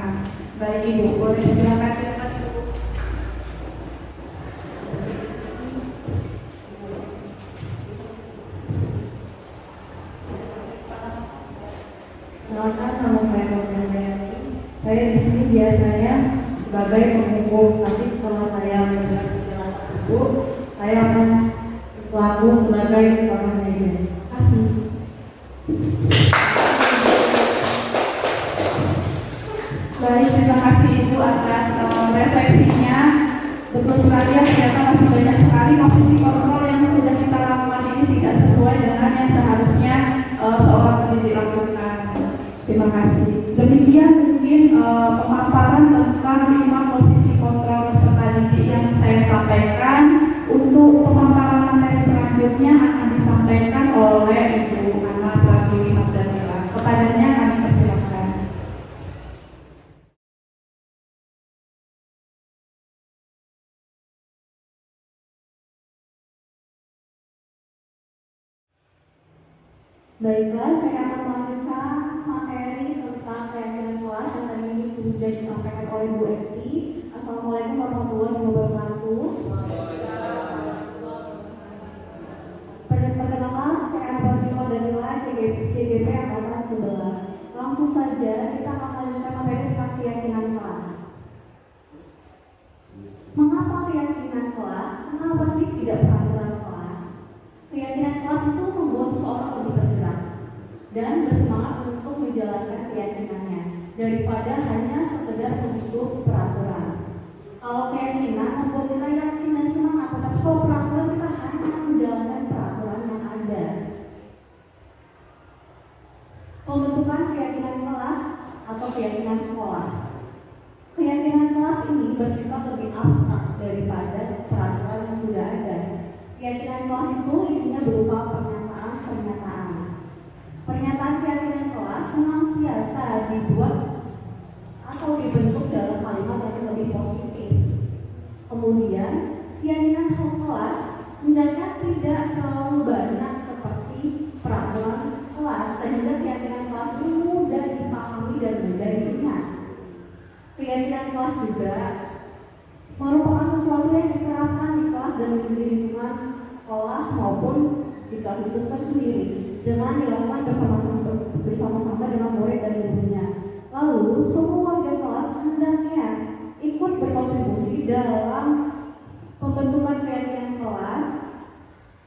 Speaker 5: Baik Ibu, boleh silakan cerita dulu.
Speaker 1: Kenalkan, nama saya Nurmaya. Saya di sini biasanya sebagai penghukum, tapi setelah saya mendengar penjelasan Ibu, saya akan berlaku sebagai seorang manajer. Terima kasih.
Speaker 5: Baik, terima kasih Ibu atas refleksinya. Betul sekali ya, ternyata masih banyak sekali posisi kontrol yang sudah kita lakukan ini tidak sesuai dengan yang seharusnya seorang pendidik lakukan. Terima kasih. Demikian mungkin pemaparan tentang 5 posisi kontrol peserta didik yang saya sampaikan. Untuk pemaparan materi selanjutnya akan disampaikan oleh Ibu Ana Pratiwi Magdalena. Kepadanya kami persilakan.
Speaker 1: Baiklah, saya akan melanjutkan materi tentang keyakinan kelas yang tadi sudah disampaikan oleh Bu Esti. Assalamualaikum warahmatullahi wabarakatuh. Perkenalkan, saya Ana Magdalena, CGP Angkatan 11. Langsung saja kita akan melanjutkan materi tentang keyakinan kelas. Mengapa keyakinan kelas? Kenapa sih tidak peraturan kelas? Keyakinan kelas itu membuat seseorang lebih tergerak dan bersemangat untuk menjalankan keyakinannya daripada hanya sekedar membentuk peraturan. Kalau keyakinan membuat kita yakin dan semangat, tetapi kalau peraturan kita hanya menjalankan peraturan yang ada. Pembentukan keyakinan kelas atau keyakinan sekolah. Keyakinan kelas ini bersifat lebih abstrak daripada peraturan yang sudah ada. Keyakinan kelas itu isinya berupa pernyataan-pernyataan. Pernyataan keyakinan kelas senantiasa dibuat atau dibentuk dalam kalimat yang lebih positif. Kemudian, keyakinan kelas hendaknya tidak terlalu banyak seperti peraturan kelas, sehingga keyakinan kelas ini mudah dipahami dan mudah diingat. Keyakinan kelas juga merupakan sesuatu yang diterapkan di kelas dan di lingkungan sekolah maupun di kelas itu sendiri dengan dilakukan bersama-sama dengan murid dan gurunya. Lalu, semua warga kelas hendaknya ikut berkontribusi dalam pembentukan keyakinan kelas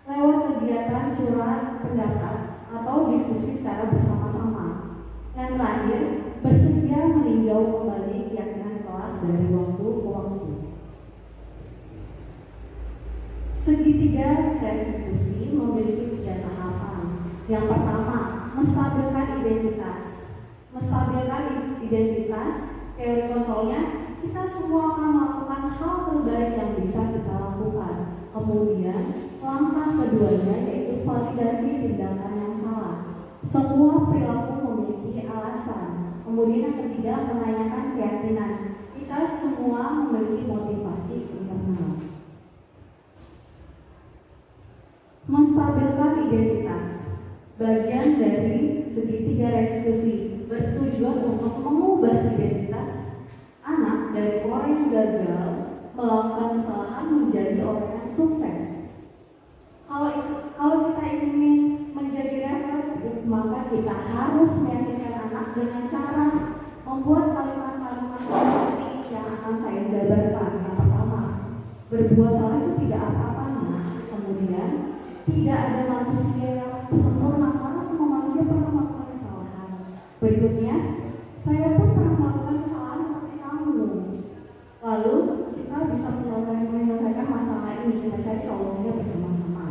Speaker 1: lewat kegiatan curhat pendapat atau diskusi secara bersama-sama. Yang terakhir, bersedia meninjau kembali keyakinan kelas dari waktu ke waktu. Segitiga restitusi memiliki 3 tahapan. Yang pertama, menstabilkan identitas. Menstabilkan identitas, teori kontrolnya, kita semua akan melakukan hal terbaik yang bisa kita lakukan. Kemudian, langkah keduanya yaitu validasi tindakan yang salah. Semua perilaku memiliki alasan. Kemudian yang ketiga, menanyakan keyakinan. Kita semua memiliki motivasi internal. Menstabilkan identitas, bagian dari segitiga restitusi, bertujuan untuk mengubah identitas anak dari orang yang gagal melakukan kesalahan menjadi orang yang sukses. Kalau kita ingin menjadi reflektif, maka kita harus meyakinkan anak dengan cara membuat kalimat-kalimat seperti yang akan saya jabarkan. Yang pertama, Berbuat salah itu tidak apa-apanya. Kemudian tidak ada manusia yang sempurna karena semua manusia pernah melakukan kesalahan. Berikutnya, saya pun pernah melakukan kesalahan seperti kamu. Lalu kita bisa menyelesaikan masalah ini, kita cari solusinya bersama-sama.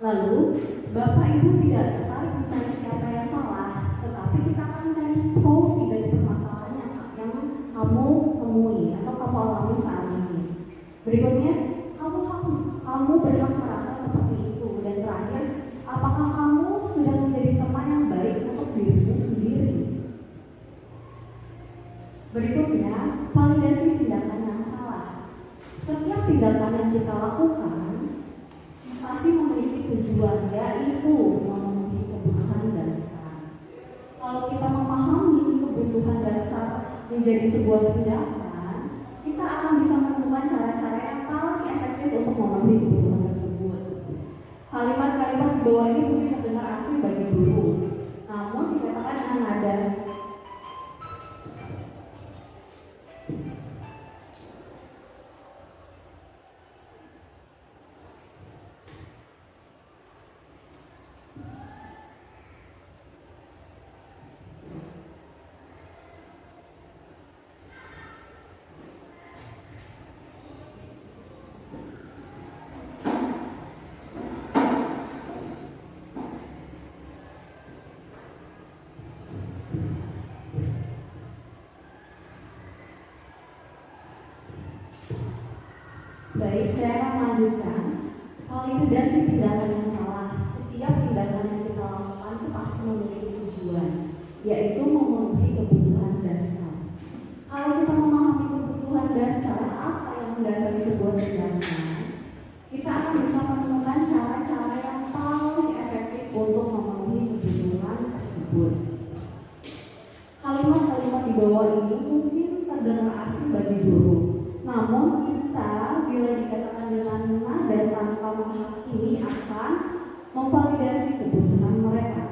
Speaker 1: Lalu Bapak Ibu tidak tertarik mencari siapa yang salah, tetapi kita akan mencari solusi dari permasalahan yang kamu temui atau kamu alami saat ini. Berikutnya, kamu berhak merasa seperti itu. Dan terakhir, apakah kamu sudah menjadi teman yang baik untuk dirimu sendiri? Berikutnya, validasi tindakan yang salah. Setiap tindakan yang kita lakukan pasti memiliki tujuan, yaitu memenuhi kebutuhan dasar. Kalau kita memahami kebutuhan dasar menjadi sebuah tindakan, kita akan bisa menemukan cara-cara yang paling efektif untuk memenuhi kebutuhan tersebut. Kalimat-kalimat di bawah ini mungkin terdengar asing bagi guru, namun dikatakan dengan nada Baik, saya akan melanjutkan. Validasi tindakan yang salah. Setiap tindakan yang kita lakukan itu pasti memiliki tujuan, yaitu memenuhi kebutuhan dasar. Kalau kita memahami kebutuhan dasar, apa yang mendasari sebuah tindakan, kita akan bisa menemukan cara-cara yang paling efektif untuk memenuhi kebutuhan tersebut. Kalimat-kalimat di bawah ini mungkin terdengar asing bagi guru, namun kita bila dikatakan dengan nada dan tanpa menghakimi akan memvalidasi kebutuhan mereka.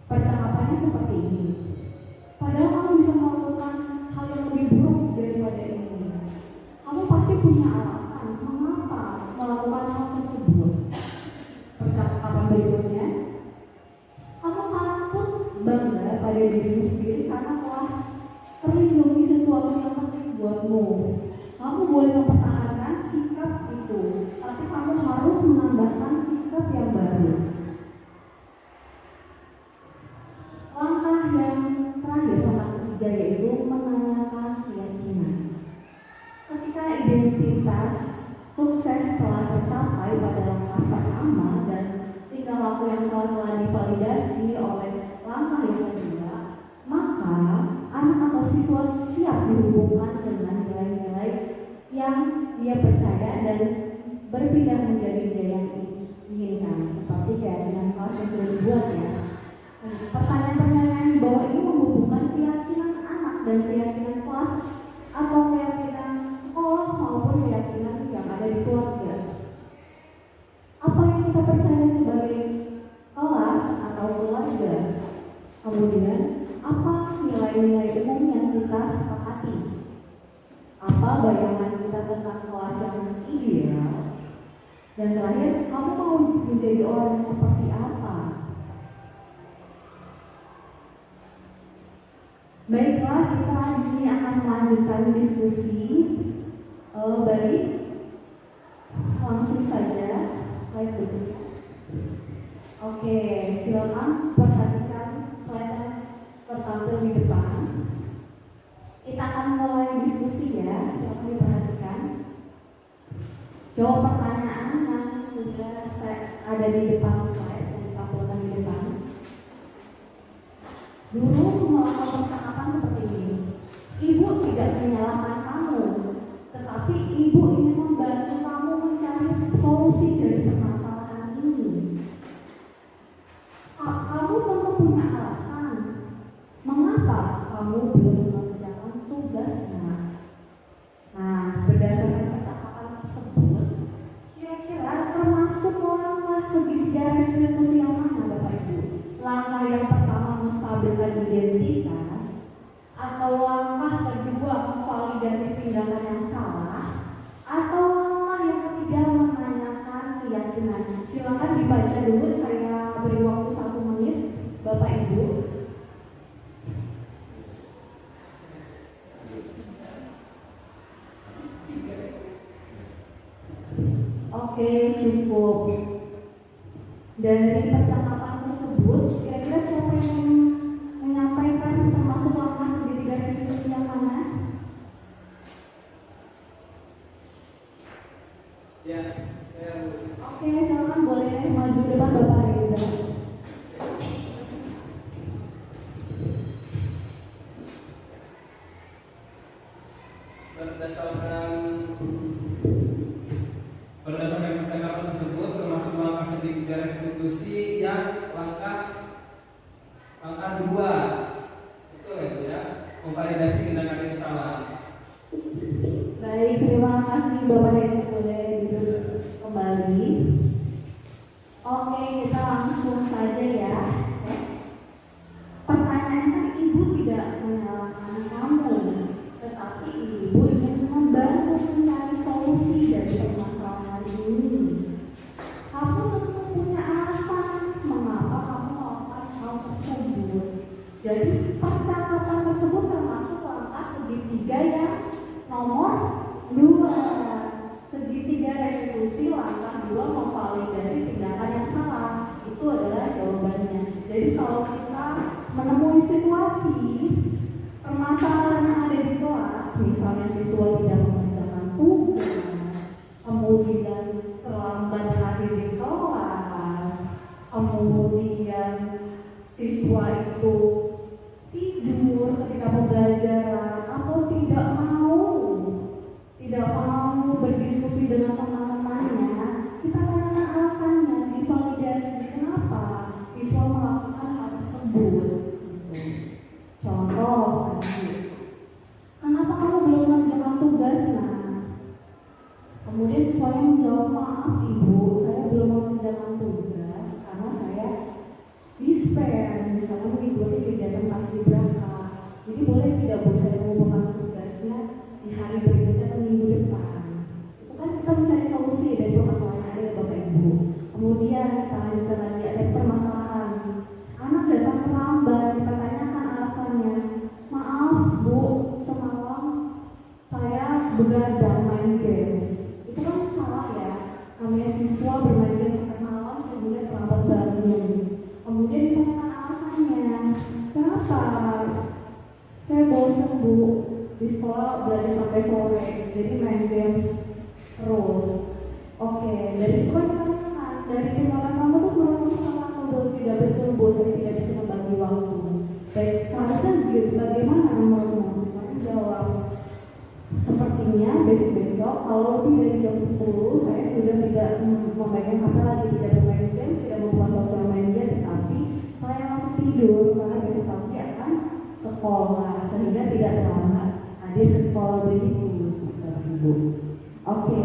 Speaker 1: Percakapannya seperti ini. Padahal kamu bisa melakukan hal yang lebih buruk daripada ini. Kamu pasti punya alasan mengapa melakukan hal tersebut. Percakapan berikutnya. Kamu patut bangga pada dirimu sendiri karena telah terlindungi sesuatu yang penting buatmu. Kamu boleh mempertahankan sikap itu, tapi kamu harus menambahkan sikap yang baru. Langkah yang terakhir, langkah ketiga, yaitu menanyakan keyakinan. Ketika identitas sukses telah tercapai pada langkah pertama dan tingkah laku yang salah telah divalidasi oleh langkah yang kedua, maka anak atau siswa siap dihubungkan dengan nilai-nilai yang dia percaya dan berpindah menjadi nilai yang diinginkan, seperti keyakinan kelas yang sudah dibuat ya. Pertanyaan-pertanyaan di bawah ini menghubungkan keyakinan anak dan keyakinan kelas atau keyakinan sekolah maupun keyakinan yang ada di keluarga. Apa yang kita percaya sebagai kelas atau keluarga? Kemudian, apa nilai-nilai umum yang kita sepakati? Apa bayangan kita tentang kelas yang ideal? Dan terakhir, kamu mau menjadi orang yang seperti apa? Baiklah, kita di sini akan melanjutkan diskusi. Baik, langsung saja slide berikutnya. Oke, silakan perhatikan slide yang tertampil di depan. Kita akan mulai diskusi ya, silakan diperhatikan. Jawab pertanyaan yang sudah ada di depan slide yang ditampilkan di depan. Guru melakukan percakapan seperti ini. Ibu tidak menyalahkan kamu, tetapi ibu ingin membantu kamu mencari solusi dari permasalahan ini. Kamu tentu punya alasan mengapa kamu belum mengerjakan tugasnya. Nah, berdasarkan percakapan tersebut, kira-kira termasuk langkah segitiga restitusi yang mana, Bapak Ibu? Langkah yang pertama menstabilkan identitas, atau langkah kedua memvalidasi tindakan yang salah, Oke, cukup. Dari percakapan tersebut, kira-kira siapa yang menyampaikan termasuk langkah segitiga restitusi yang mana?
Speaker 3: Ya, saya
Speaker 1: Oke, silakan boleh maju depan Bapak Reza.
Speaker 3: berdasarkan percakapan tersebut termasuk langkah segitiga restitusi yang langkah 2, betul ya Bu ya, memvalidasi tindakan yang salah.
Speaker 1: Baik, terima kasih Bapak Reza, boleh duduk kembali. Oke, kita langsung saja ya. Pertanyaannya, ibu tidak menyalahkan kamu, tetapi ibu ingin membantu mencari solusi dari permasalahan ini. Kamu tentu punya alasan mengapa kamu melakukan hal tersebut. Jadi percakapan tersebut termasuk langkah segitiga yang nomor 2. Segitiga restitusi langkah 2 memvalidasi tindakan yang salah. Itu adalah jawabannya. Jadi kalau kita menemui situasi permasalahan yang ada di kelas, misalnya siswa tidak mengerjakan tugas, kemudian terlambat hadir di kelas, kemudian siswa itu tidur ketika pembelajaran atau tidak mau berdiskusi dengan teman-temannya, kita tanyakan alasannya, divalidasi kenapa siswa melakukan hal tersebut. Contoh, kenapa kamu belum mengerjakan tugas? Kemudian siswanya menjawab, maaf ibu, saya belum mengerjakan tugas karena saya dispen, misalnya mengikuti kegiatan paskibraka. Jadi boleh tidak bu saya mengumpulkan tugasnya di hari berikutnya atau minggu depan? Itu kan kita mencari solusi dari permasalahan yang ada ya Bapak Ibu. Kemudian kita lanjutkan lagi, ada permasalahan anak datang terlambat, kita tanyakan alasannya. Maaf bu, semalam saya begadang main games. Itu kan salah ya, namanya siswa bermain games sampai malam sehingga terlambat bangun. Kemudian ditanyakan alasannya, kenapa? Saya bosan bu, di sekolah belajar sampai sore, jadi main games terus. Oke, dari situ kan kita tanyakan, dari tindakan kamu tuh kurang salah atau tidak betul bu, saya tidak bisa membagi waktu. Baik, seharusnya bagaimana nomornya? Saya jawab, sepertinya besok kalau lebih dari jam 10 saya sudah tidak memegang HP lagi, tidak bermain games, tidak membuka sosial media, tetapi saya langsung tidur karena besok pagi akan sekolah sehingga tidak terlambat hadir ke sekolah begitu, Ibu. Oke,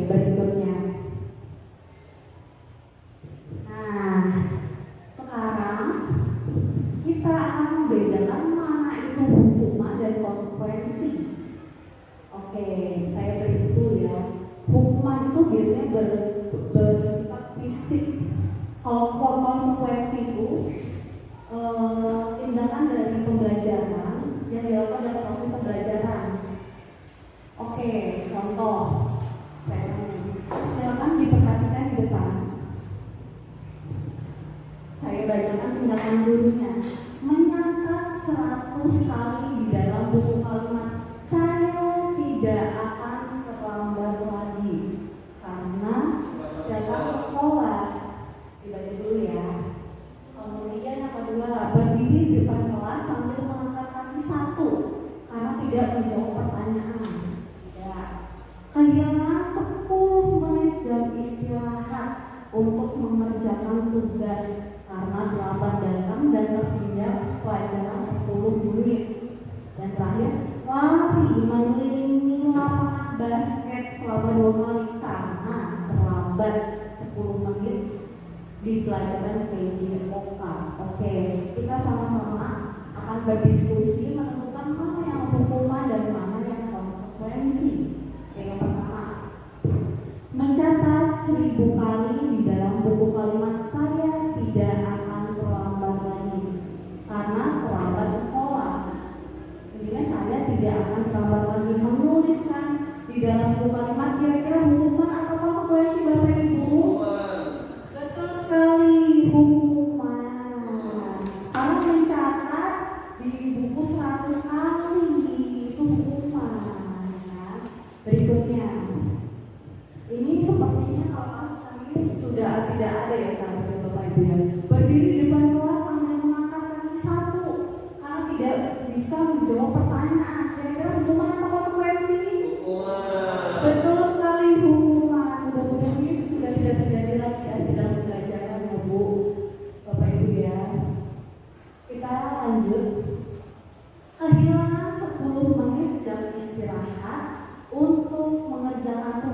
Speaker 1: berikutnya. Nah, sekarang kita akan membedakan mana itu hukuman dan konsekuensi. Oke, saya beri dulu ya. Hukuman itu biasanya bersifat fisik. Kalau konsekuensi itu tindakan dari pembelajaran yang dilakukan dalam proses pembelajaran. Oke, contoh. Silakan diperhatikan di depan. Saya bacakan tindakan gurunya. Mencatat 100 kali di dalam buku kalimat, saya tidak akan terlambat lagi karena datang ke sekolah. Dibaca dulu ya. Kemudian yang kedua, berdiri di depan kelas sambil mengangkat kaki 1 karena tidak menjawab pertanyaan. Ya. Kehilangan 10 menit jam istirahat untuk mengerjakan tugas karena terlambat datang dan tertinggal pelajaran 10 menit. Dan terakhir, lari mengelilingi lapangan basket selama 2 kali karena terlambat 10 menit di pelajaran PJOK. Oke, kita sama-sama akan berdiskusi menentukan mana yang hukuman dan mana yang konsekuensi. Oke, yang pertama, mencatat 1000 kali di dalam buku kalimat, saya tidak akan terlambat lagi karena terlambat ke sekolah. Jadi saya tidak akan terlambat lagi menuliskan di dalam buku kalimat, kira-kira hukuman atau konsekuensi Bapak Ibu?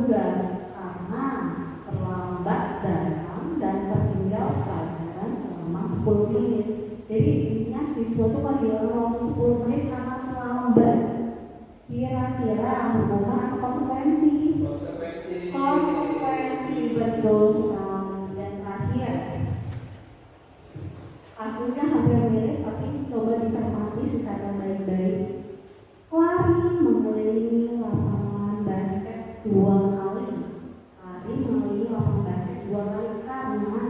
Speaker 1: tugas karena terlambat datang dan tertinggal pelajaran selama 10 menit. Jadi intinya siswa itu kehilangan waktu 10 menit karena terlambat. Kira-kira hukuman atau konsekuensi? Konsekuensi, betul sekali. Dan terakhir, kasusnya hampir mirip tapi coba dicermati secara baik-baik. Lari mengelilingi lapangan basket 2 kali. Lari mengelilingi lapangan basket 2 kali karena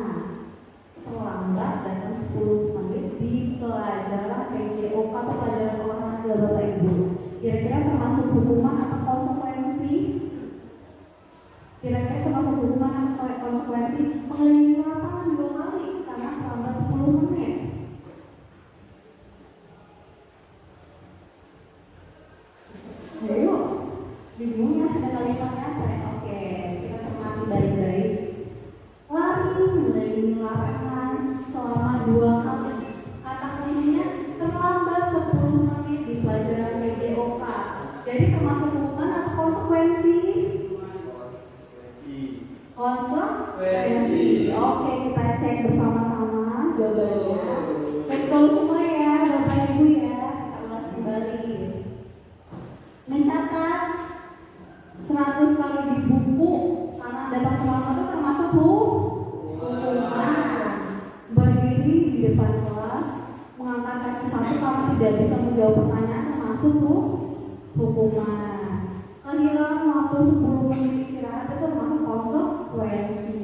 Speaker 1: terlambat datang 10 menit di pelajaran PJOK atau pelajaran olahraga Bapak Ibu. Kira-kira termasuk hukuman atau konsekuensi? Kira-kira termasuk hukuman atau konsekuensi mengelilingi lapangan 2 kali karena terlambat 10 menit. Ayo, bingungnya sudah kalimatnya saya. Oke, kita cermati baik-baik. Lari mengelilingi lapangan selama 2 kali. Kata kuncinya terlambat 10 menit di pelajaran PJOK. Jadi termasuk hukuman atau konsekuensi? Konsekuensi. Oke, kita cek bersama-sama jawabannya. Betul semua ya, Bapak Ibu ya. Kita ulas kembali. Mencatat 100 kali di buku karena datang terlambat itu termasuk hukuman. Berdiri di depan kelas mengangkat kaki satu kalau tidak bisa menjawab pertanyaan termasuk hukuman. Kehilangan waktu 10 menit istirahat itu termasuk konsekuensi.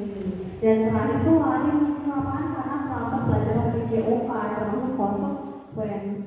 Speaker 1: Dan terakhir itu lari mengelilingi lapangan karena terlambat pelajaran PJOK termasuk konsekuensi.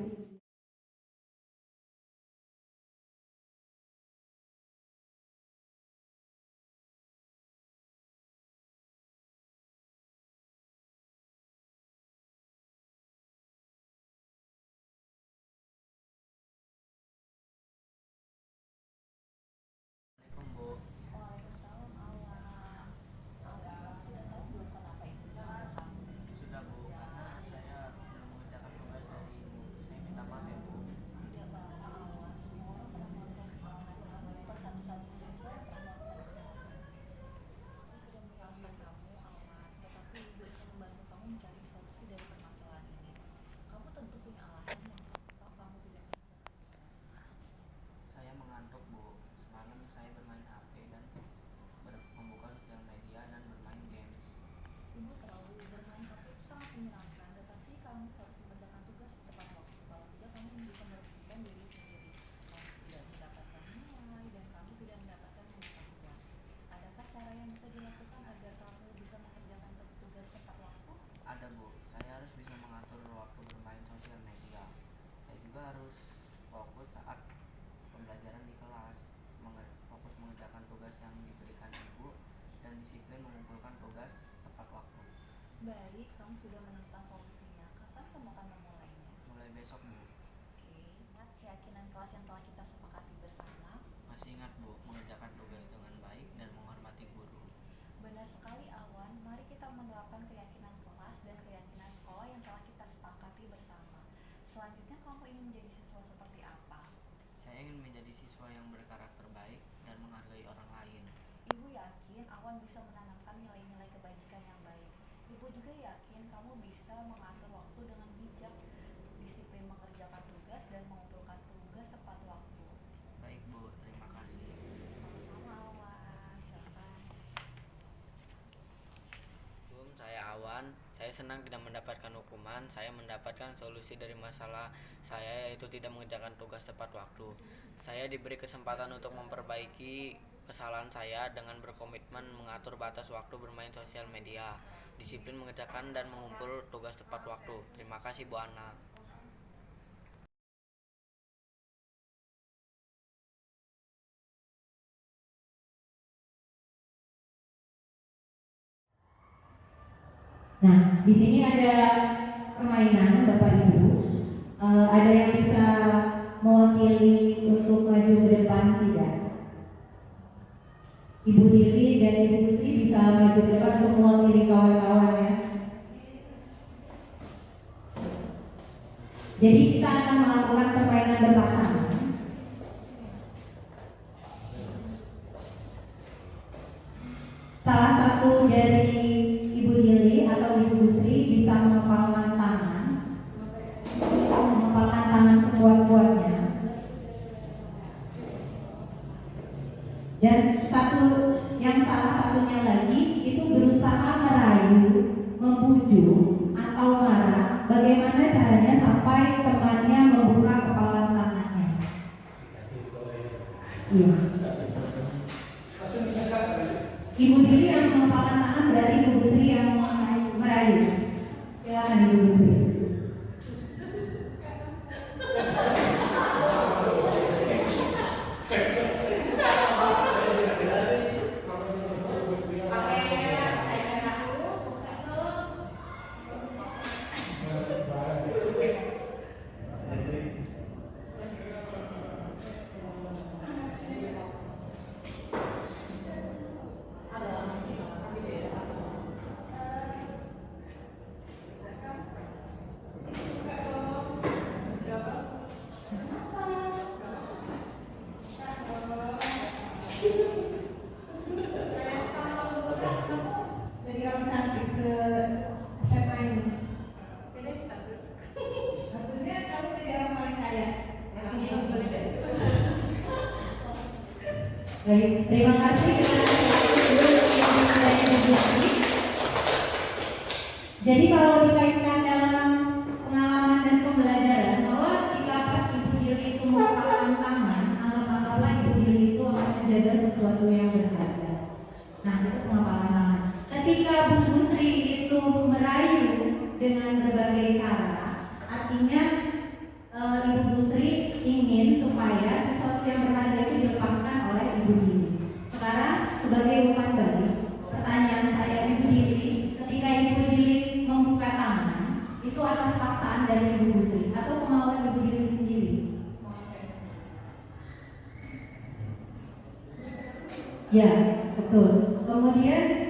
Speaker 8: Sudah Bu, karena saya belum mengerjakan tugas dari Ibu. Saya minta maaf ya Bu. Tidak apa-apa, semua orang pernah melakukan kesalahan. Kamu bukan satu-satunya siswa yang pernah melakukan kesalahan. Aku tidak menyalahkan kamu, Awan, tetapi Ibu ingin membantu kamu mencari solusi dari permasalahan ini. Kamu tentu punya alasan yang kenapa kamu tidak mengerjakan tugas. Saya mengantuk Bu. Semalam saya bermain HP dan membuka sosial media dan bermain games. Ibu tahu bermain HP itu sangat menyenangkan, tetapi kamu harus mengerjakan tugas tepat waktu. Kalau tidak, kamu bisa merugikan diri sendiri. Kamu tidak mendapatkan nilai dan kamu tidak mendapatkan pengetahuan. Adakah cara yang bisa dilakukan agar kamu bisa mengerjakan tugas tepat waktu? Ada Bu, saya harus bisa mengatur waktu bermain sosial media. Saya juga harus fokus saat pembelajaran di kelas, fokus mengerjakan tugas yang diberikan Ibu, dan disiplin mengumpulkan tugas tepat waktu. Baik, kamu sudah menemukan solusinya. Kapan kamu akan memulainya? Mulai besok Bu. Oke, ingat keyakinan kelas yang telah kita sepakati bersama. Masih ingat Bu, mengerjakan tugas dengan baik dan menghormati guru. Benar sekali Awan, mari kita menerapkan keyakinan kelas dan keyakinan sekolah yang telah kita sepakati bersama. Selanjutnya kamu ingin menjadi siswa seperti apa? Saya ingin menjadi siswa yang berkarakter baik dan menghargai orang lain. Ibu yakin Awan bisa menanamkan nilai-nilai kebajikan yang baik. Ibu juga yakin kamu bisa mengatur waktu dengan bijak, disiplin mengerjakan tugas dan mengumpulkan tugas tepat waktu. Baik Bu, terima kasih. Sama-sama Awan, silakan. Saya Awan. Saya senang tidak mendapatkan hukuman. Saya mendapatkan solusi dari masalah saya, yaitu tidak mengerjakan tugas tepat waktu. Saya diberi kesempatan untuk memperbaiki kesalahan saya dengan berkomitmen mengatur batas waktu bermain sosial media, disiplin mengerjakan dan mengumpul tugas tepat waktu. Terima kasih Bu Ana.
Speaker 1: Nah, di sini ada permainan Bapak Ibu. Ada yang bisa mewakili untuk maju ke depan tidak? Ibu Diri dan Ibu Sri bisa maju ke depan untuk mewakili kawan-kawannya. Jadi kita akan melakukan permainan berpasangan. dari Ibu Dili atau Ibu Gusri bisa mengepalkan tangan sekuat-kuatnya. Dan salah satunya lagi itu berusaha merayu, membujuk atau marah. Bagaimana caranya sampai temannya membuka kepalan tangannya? Iya. Ibu Dili yang mengepalkan tangan berarti Ibu Gusri yang merayu. Silakan Ibu Gusri. Baik, terima kasih. Jadi kalau dikaitkan dalam pengalaman dan pembelajaran bahwa jika pas Ibu Dili itu mengepalkan tangan, anggaplah Ibu Dili itu akan menjaga sesuatu yang berharga. Nah, itu pengepalan tangan. Ketika Bu Gusri itu merayu dengan berbagai cara, artinya Ibu Gusri ingin supaya sesuatu yang berharga itu dilepaskan oleh Ibu Dili. Sekarang sebagai umat baik, pertanyaan saya, Ibu Dili, ketika Ibu Dili membuka tangan, itu atas paksaan dari Ibu Gusri atau kemauan Ibu Dili sendiri? Ya, betul. Kemudian